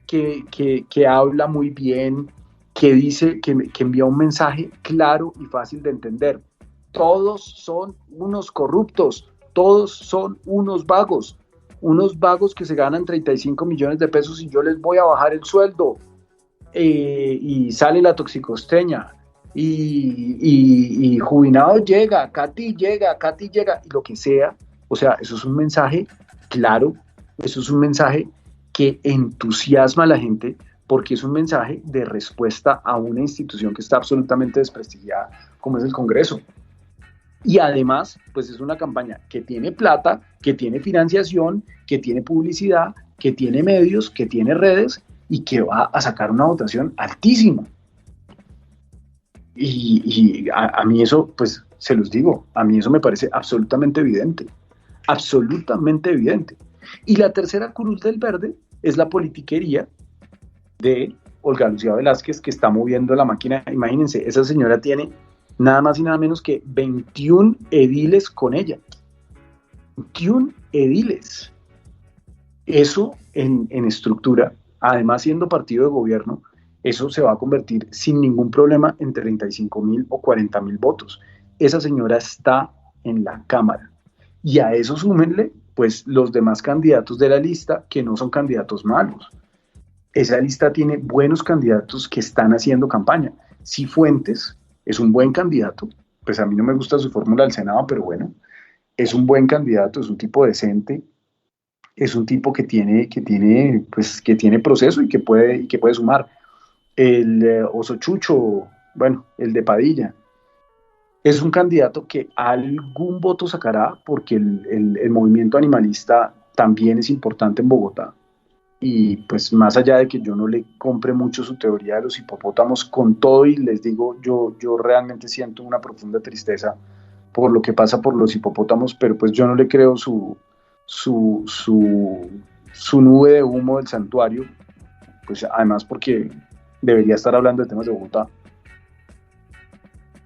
que habla muy bien, que dice, que envía un mensaje claro y fácil de entender. Todos son unos corruptos, todos son unos vagos que se ganan 35 millones de pesos y yo les voy a bajar el sueldo. Y sale la toxicosteña y Jubinao llega, Katy llega, y lo que sea. O sea, eso es un mensaje claro, eso es un mensaje que entusiasma a la gente, porque es un mensaje de respuesta a una institución que está absolutamente desprestigiada, como es el Congreso. Y además, pues es una campaña que tiene plata, que tiene financiación, que tiene publicidad, que tiene medios, que tiene redes y que va a sacar una votación altísima. Y a mí eso, pues se los digo, a mí eso me parece absolutamente evidente. Absolutamente evidente. Y la tercera curul del verde es la politiquería de Olga Lucía Velázquez, que está moviendo la máquina. Imagínense, esa señora tiene nada más y nada menos que 21 ediles con ella. 21 ediles. Eso en estructura, además siendo partido de gobierno, eso se va a convertir sin ningún problema en 35.000 o 40.000 votos. Esa señora está en la Cámara. Y a eso súmenle, pues, los demás candidatos de la lista, que no son candidatos malos. Esa lista tiene buenos candidatos que están haciendo campaña. Cifuentes es un buen candidato, pues a mí no me gusta su fórmula del Senado, pero bueno, es un buen candidato, es un tipo decente, es un tipo que tiene proceso y que puede sumar. El Osochucho, bueno, el de Padilla, es un candidato que algún voto sacará porque el movimiento animalista también es importante en Bogotá. Y pues más allá de que yo no le compre mucho su teoría de los hipopótamos, con todo y les digo, yo realmente siento una profunda tristeza por lo que pasa por los hipopótamos, pero pues yo no le creo su nube de humo del santuario, pues además porque debería estar hablando de temas de Bogotá,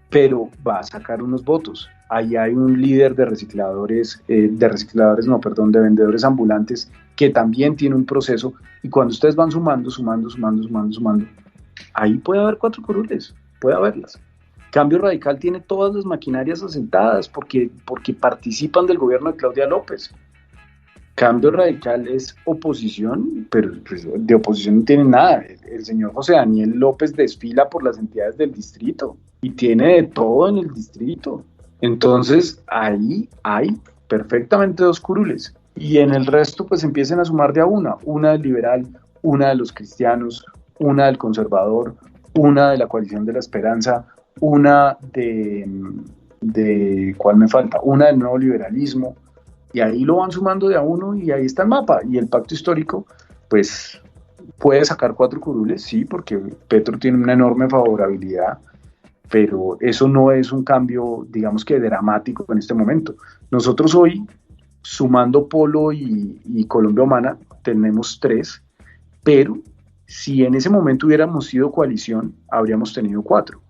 pero va a sacar unos votos. Ahí hay un líder de de vendedores ambulantes que también tiene un proceso, y cuando ustedes van sumando, ahí puede haber 4 curules, puede haberlas. Cambio Radical tiene todas las maquinarias asentadas porque participan del gobierno de Claudia López. Cambio Radical es oposición, pero pues, de oposición no tiene nada. El señor José Daniel López desfila por las entidades del distrito y tiene de todo en el distrito. Entonces ahí hay perfectamente 2 curules, y en el resto pues empiecen a sumar de a una del liberal, una de los cristianos, una del conservador, una de la coalición de la esperanza, una de ¿cuál me falta? Una del nuevo liberalismo, y ahí lo van sumando de a uno y ahí está el mapa. Y el pacto histórico pues puede sacar 4 curules, sí, porque Petro tiene una enorme favorabilidad, pero eso no es un cambio, digamos que dramático en este momento. Nosotros hoy, sumando Polo y Colombia Humana, tenemos 3, pero si en ese momento hubiéramos sido coalición, habríamos tenido 4.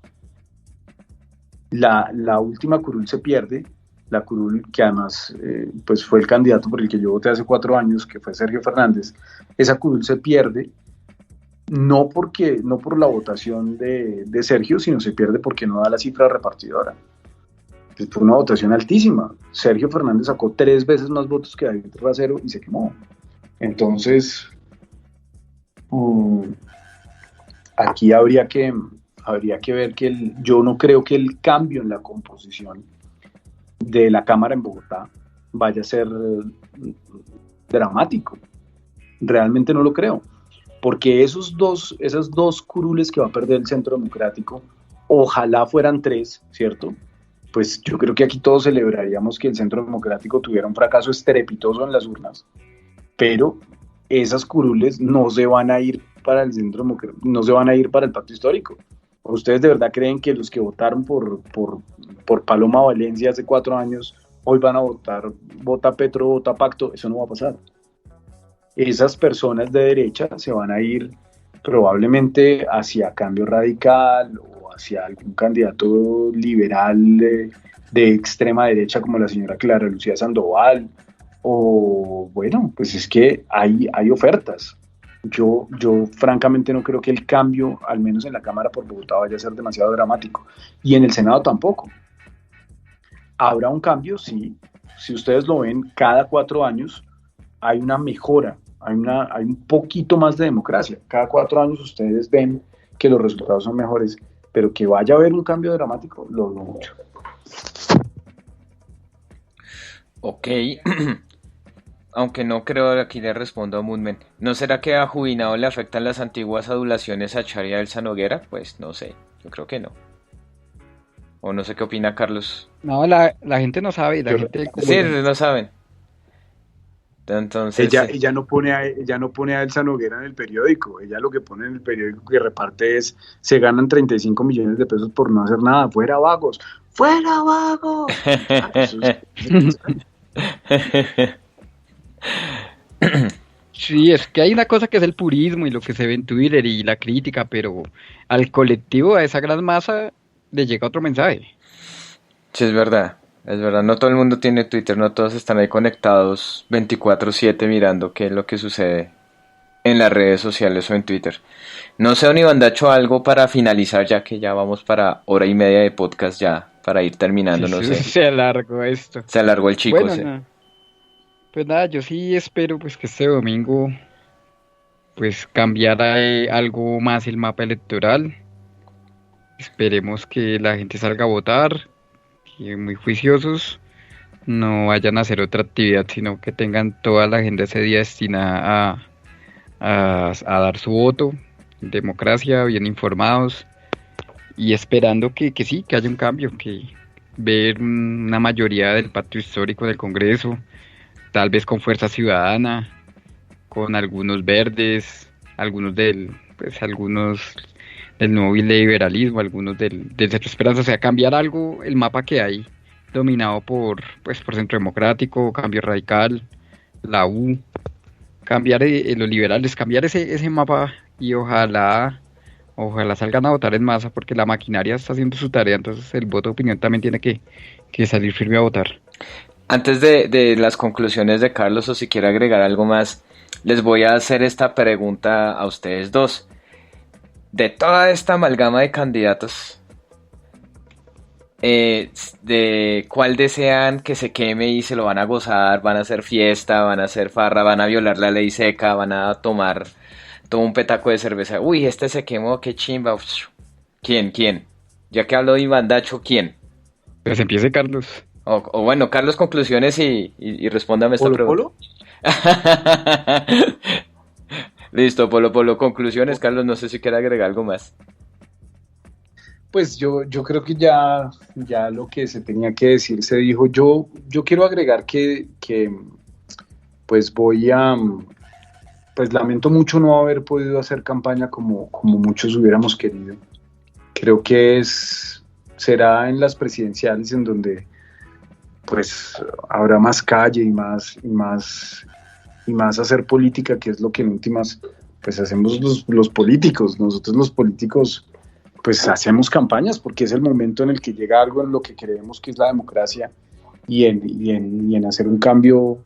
La última curul se pierde, la curul que además pues fue el candidato por el que yo voté hace 4 años, que fue Sergio Fernández. Esa curul se pierde no por la votación de Sergio, sino se pierde porque no da la cifra repartidora. Fue una votación altísima. Sergio Fernández sacó 3 veces más votos que David Racero y se quemó. Entonces, aquí habría que ver que yo no creo que el cambio en la composición de la Cámara en Bogotá vaya a ser dramático. Realmente no lo creo. Porque esas dos curules que va a perder el Centro Democrático, ojalá fueran 3, ¿cierto? Pues yo creo que aquí todos celebraríamos que el Centro Democrático tuviera un fracaso estrepitoso en las urnas, pero esas curules no se van a ir para el Centro Democrático, no se van a ir para el Pacto Histórico. ¿Ustedes de verdad creen que los que votaron por Paloma Valencia hace 4 años, hoy van a votar, vota Petro, vota Pacto? Eso no va a pasar. Esas personas de derecha se van a ir probablemente hacia Cambio Radical o hacia algún candidato liberal de extrema derecha como la señora Clara Lucía Sandoval, o bueno, pues es que hay ofertas. Yo francamente no creo que el cambio, al menos en la Cámara por Bogotá, vaya a ser demasiado dramático, y en el Senado tampoco. Habrá un cambio, sí. Si ustedes lo ven, cada 4 años hay una mejora, hay un poquito más de democracia. Cada 4 años ustedes ven que los resultados son mejores, pero que vaya a haber un cambio dramático, lo dudo mucho. Ok, aunque no creo, aquí le respondo a Moonman. ¿No será que a Juvinado le afectan las antiguas adulaciones a Charia Elsa Noguera? Pues no sé, yo creo que no. O no sé qué opina Carlos. No, la gente no sabe, la gente Sí, no saben. Entonces, ella no pone a Elsa Noguera en el periódico. Ella lo que pone en el periódico que reparte es: se ganan 35 millones de pesos por no hacer nada. ¡Fuera vagos! ¡Fuera vagos! Sí, es que hay una cosa que es el purismo y lo que se ve en Twitter y la crítica, pero al colectivo, a esa gran masa, le llega otro mensaje. Sí, es verdad, no todo el mundo tiene Twitter, no todos están ahí conectados 24/7 mirando qué es lo que sucede en las redes sociales o en Twitter. No sé, don Iván Dacho, algo para finalizar, ya que ya vamos para hora y media de podcast ya, para ir terminando, Sí, no sí, sé. se alargó esto. Se alargó el chico, Bueno, sí. nada, pues nada, yo sí espero pues que este domingo pues cambiara algo más el mapa electoral. Esperemos que la gente salga a votar, que muy juiciosos, no vayan a hacer otra actividad, sino que tengan toda la agenda ese día destinada a dar su voto, democracia, bien informados y esperando que sí, que haya un cambio, que ver una mayoría del pacto histórico del Congreso, tal vez con Fuerza Ciudadana, con algunos verdes, algunos del nuevo liberalismo, algunos del Centro Esperanza, o sea, cambiar algo, el mapa que hay dominado por Centro Democrático, Cambio Radical, la U, cambiar los liberales, cambiar ese mapa y ojalá salgan a votar en masa porque la maquinaria está haciendo su tarea, entonces el voto de opinión también tiene que salir firme a votar. Antes de las conclusiones de Carlos, o si quiere agregar algo más, les voy a hacer esta pregunta a ustedes dos. De toda esta amalgama de candidatos, de cuál desean que se queme y se lo van a gozar, van a hacer fiesta, van a hacer farra, van a violar la ley seca, van a tomar todo un petaco de cerveza. Uy, este se quemó, qué chimba. ¿Quién? ¿Quién? Ya que hablo de Iván Dacho, ¿quién? Pues empiece Carlos. O bueno, Carlos, conclusiones y respóndame esta Polo pregunta. Polo. Listo, Polo, conclusiones, Carlos, no sé si quiere agregar algo más. Pues yo creo que ya lo que se tenía que decir se dijo. Yo quiero agregar que pues pues lamento mucho no haber podido hacer campaña como muchos hubiéramos querido. Creo que será en las presidenciales en donde pues habrá más calle y más hacer política, que es lo que en últimas pues hacemos los políticos. Nosotros los políticos pues hacemos campañas porque es el momento en el que llega algo en lo que creemos que es la democracia y en hacer un cambio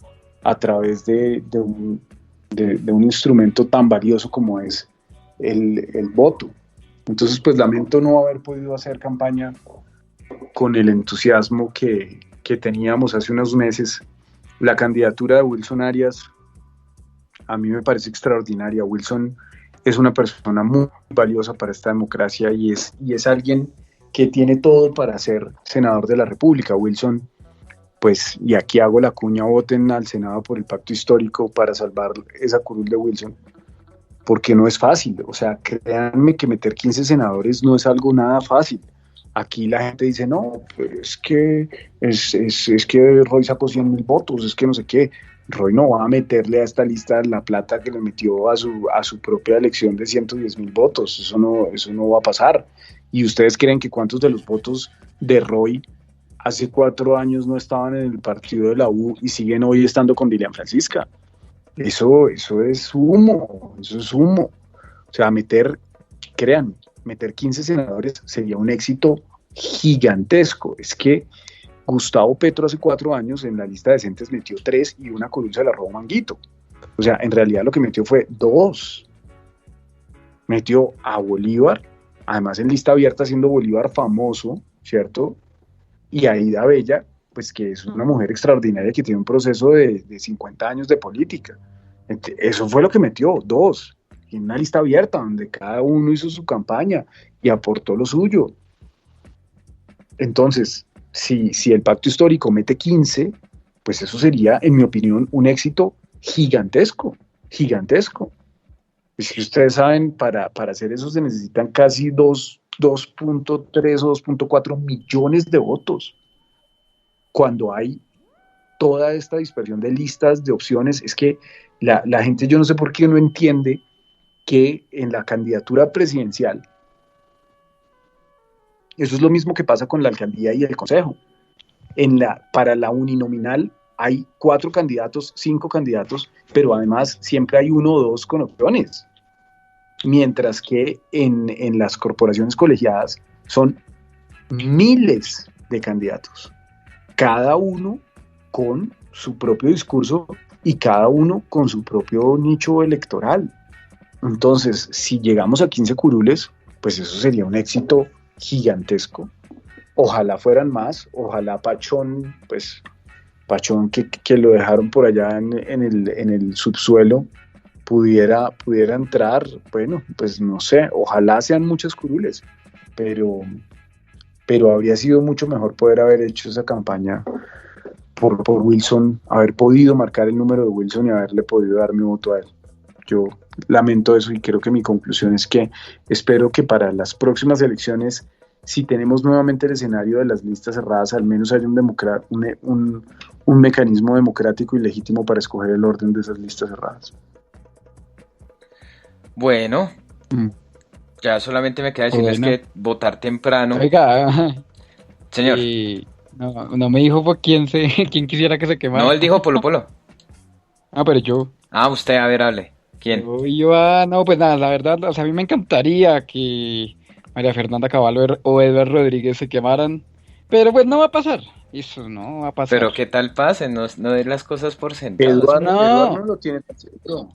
a través de un instrumento tan valioso como es el voto. Entonces pues lamento no haber podido hacer campaña con el entusiasmo que teníamos hace unos meses. La candidatura de Wilson Arias a mí me parece extraordinaria. Wilson es una persona muy valiosa para esta democracia y es alguien que tiene todo para ser senador de la República. Wilson, pues, y aquí hago la cuña, voten al Senado por el pacto histórico para salvar esa curul de Wilson, porque no es fácil. O sea, créanme que meter 15 senadores no es algo nada fácil. Aquí la gente dice, no, pues es que Roy sacó 100.000 votos, es que no sé qué. Roy no va a meterle a esta lista la plata que le metió a su propia elección de 110.000 votos. Eso no va a pasar. ¿Y ustedes creen que cuántos de los votos de Roy hace 4 años no estaban en el partido de la U y siguen hoy estando con Dilian Francisca? Eso es humo, eso es humo. O sea, créanme, meter 15 senadores sería un éxito gigantesco. Es que Gustavo Petro hace 4 años en la lista de decentes metió 3 y una curul se la robó Manguito. O sea, en realidad lo que metió fue 2. Metió a Bolívar, además en lista abierta siendo Bolívar famoso, ¿cierto? Y a Aida Bella, pues que es una mujer extraordinaria que tiene un proceso de 50 años de política. Eso fue lo que metió, 2. En una lista abierta donde cada uno hizo su campaña y aportó lo suyo. Entonces, si el pacto histórico mete 15, pues eso sería, en mi opinión, un éxito gigantesco, gigantesco. Es que ustedes saben, para hacer eso se necesitan casi 2.3 o 2.4 millones de votos. Cuando hay toda esta dispersión de listas, de opciones, es que la gente, yo no sé por qué no entiende que en la candidatura presidencial, eso es lo mismo que pasa con la alcaldía y el consejo. Para la uninominal hay 4 candidatos, 5 candidatos, pero además siempre hay 1 o 2 con opciones. Mientras que en las corporaciones colegiadas son miles de candidatos, cada uno con su propio discurso y cada uno con su propio nicho electoral. Entonces, si llegamos a 15 curules, pues eso sería un éxito gigantesco. Ojalá fueran más, ojalá Pachón, pues Pachón que lo dejaron por allá en el subsuelo, pudiera entrar. Bueno, pues no sé, ojalá sean muchas curules, pero habría sido mucho mejor poder haber hecho esa campaña por Wilson, haber podido marcar el número de Wilson y haberle podido dar mi voto a él. Yo lamento eso y creo que mi conclusión es que espero que para las próximas elecciones, si tenemos nuevamente el escenario de las listas cerradas, al menos haya un mecanismo democrático y legítimo para escoger el orden de esas listas cerradas. Bueno, ya solamente me queda decirles que votar temprano. Oiga, señor. No me dijo por quién quisiera que se quemara. No, él dijo Polo Polo. Pero yo. Usted, a ver, hable. ¿Quién? No, pues nada, la verdad, o sea, a mí me encantaría que María Fernanda Caballo o Edward Rodríguez se quemaran, pero pues no va a pasar. Eso no va a pasar. Pero qué tal pase, no de las cosas por sentado. Eduardo no lo tiene tan seguro.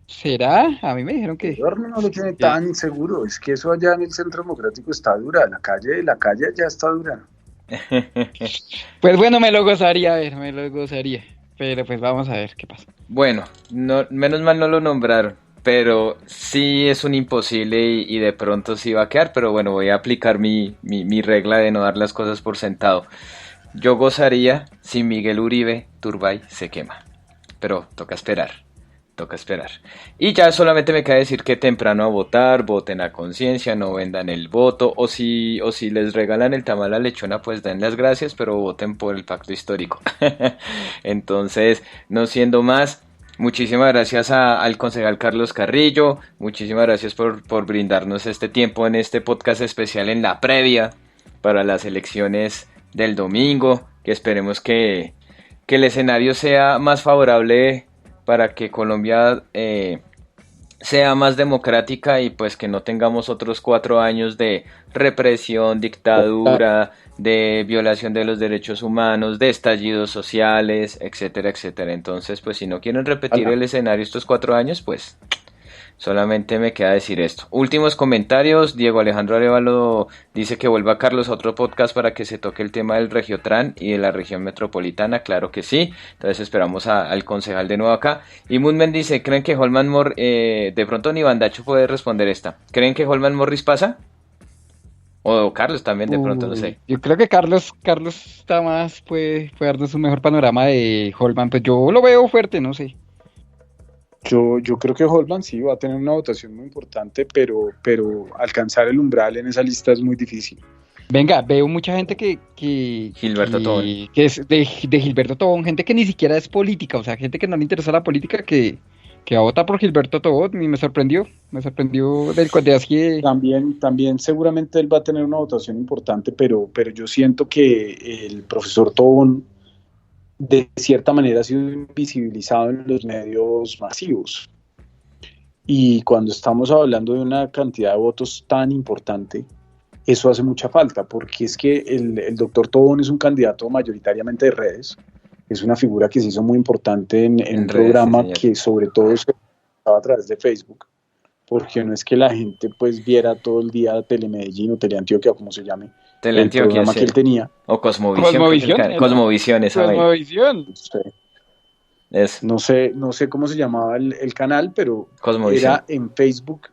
¿Será? A mí me dijeron que... Eduardo no lo tiene tan seguro, es que eso allá en el Centro Democrático está dura, la calle ya está dura. Pues bueno, me lo gozaría, pero pues vamos a ver qué pasa. Bueno, menos mal no lo nombraron, pero sí es un imposible y de pronto sí va a quedar, pero bueno, voy a aplicar mi regla de no dar las cosas por sentado. Yo gozaría si Miguel Uribe Turbay se quema, pero toca esperar. Y ya solamente me queda decir que temprano a votar, voten a conciencia, no vendan el voto, o si les regalan el tamal a lechona, pues den las gracias, pero voten por el pacto histórico. Entonces, no siendo más, muchísimas gracias al concejal Carlos Carrillo, muchísimas gracias por brindarnos este tiempo en este podcast especial en la previa para las elecciones del domingo, que esperemos que el escenario sea más favorable para que Colombia sea más democrática y pues que no tengamos otros 4 años de represión, dictadura, de violación de los derechos humanos, de estallidos sociales, etcétera, etcétera. Entonces, pues si no quieren repetir el escenario estos 4 años, pues solamente me queda decir esto. Últimos comentarios. Diego Alejandro Arevalo dice que vuelva Carlos a otro podcast para que se toque el tema del Regiotran y de la región metropolitana. Claro que sí. Entonces esperamos al concejal de nuevo acá. Y Moonman dice, ¿creen que Holman Morris... de pronto ni Bandacho puede responder esta. ¿Creen que Holman Morris pasa? O Carlos también de pronto, no sé. Yo creo que Carlos está más, puede darnos un mejor panorama de Holman. Pues yo lo veo fuerte, no sé. Yo creo que Holman sí va a tener una votación muy importante, pero alcanzar el umbral en esa lista es muy difícil. Venga, veo mucha gente que Gilberto Tobón. Que es de Gilberto Tobón, gente que ni siquiera es política, o sea, gente que no le interesa la política, que va a votar por Gilberto Tobón, y me sorprendió de así. También seguramente él va a tener una votación importante, pero yo siento que el profesor Tobón de cierta manera ha sido invisibilizado en los medios masivos. Y cuando estamos hablando de una cantidad de votos tan importante, eso hace mucha falta, porque es que el doctor Tobón es un candidato mayoritariamente de redes, es una figura que se hizo muy importante en un programa que sobre todo se estaba a través de Facebook, porque no es que la gente pues viera todo el día Telemedellín o Teleantioquia, como se llame, el programa que él tenía. O Cosmovisión. Cosmovisión, esa Cosmovisión. No sé cómo se llamaba el canal, pero era en Facebook,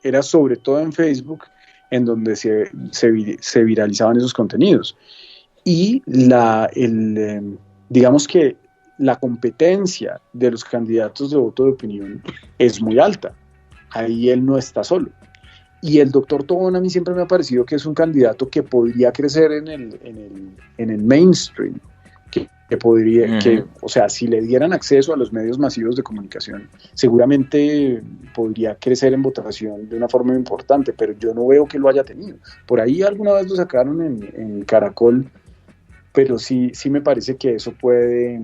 era sobre todo en Facebook en donde se viralizaban esos contenidos. Y digamos que la competencia de los candidatos de voto de opinión es muy alta. Ahí él no está solo. Y el doctor Tobón a mí siempre me ha parecido que es un candidato que podría crecer en el mainstream, que podría, o sea, si le dieran acceso a los medios masivos de comunicación, seguramente podría crecer en votación de una forma importante, pero yo no veo que lo haya tenido. Por ahí alguna vez lo sacaron en Caracol, pero sí me parece que eso puede,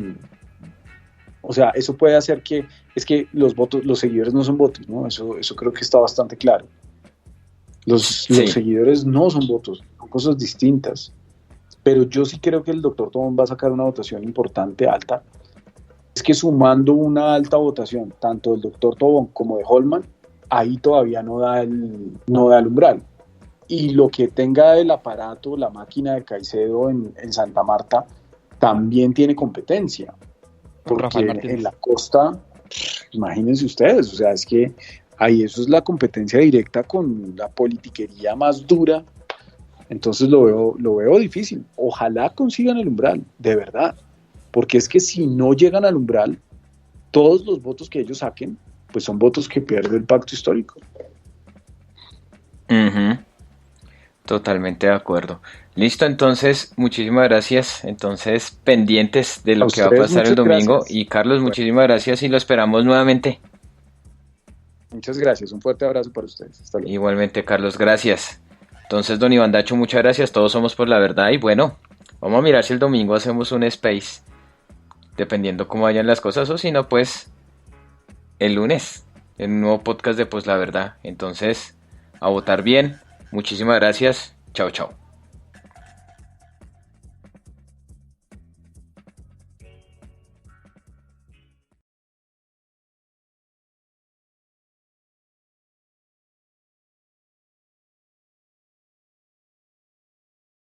o sea, eso puede hacer que, es que los votos, los seguidores no son votos, ¿no? Eso creo que está bastante claro. Los seguidores no son votos, son cosas distintas. Pero yo sí creo que el doctor Tobón va a sacar una votación importante, alta. Es que sumando una alta votación, tanto del doctor Tobón como de Holman, ahí todavía no da el umbral. Y lo que tenga el aparato, la máquina de Caicedo en Santa Marta, también tiene competencia. Porque en la costa, imagínense ustedes, o sea, es que ahí eso es la competencia directa con la politiquería más dura. Entonces lo veo difícil. Ojalá consigan el umbral, de verdad. Porque es que si no llegan al umbral, todos los votos que ellos saquen, pues son votos que pierde el pacto histórico. Uh-huh. Totalmente de acuerdo. Listo, entonces, muchísimas gracias. Entonces, pendientes de lo que va a pasar el domingo. Gracias. Y Carlos, muchísimas gracias y lo esperamos nuevamente. Muchas gracias. Un fuerte abrazo para ustedes. Hasta luego. Igualmente, Carlos, gracias. Entonces, don Iván Dacho, muchas gracias. Todos somos por la verdad. Y bueno, vamos a mirar si el domingo hacemos un space. Dependiendo cómo vayan las cosas. O si no, pues, el lunes. En un nuevo podcast de Pues la Verdad. Entonces, a votar bien. Muchísimas gracias. Chao, chao.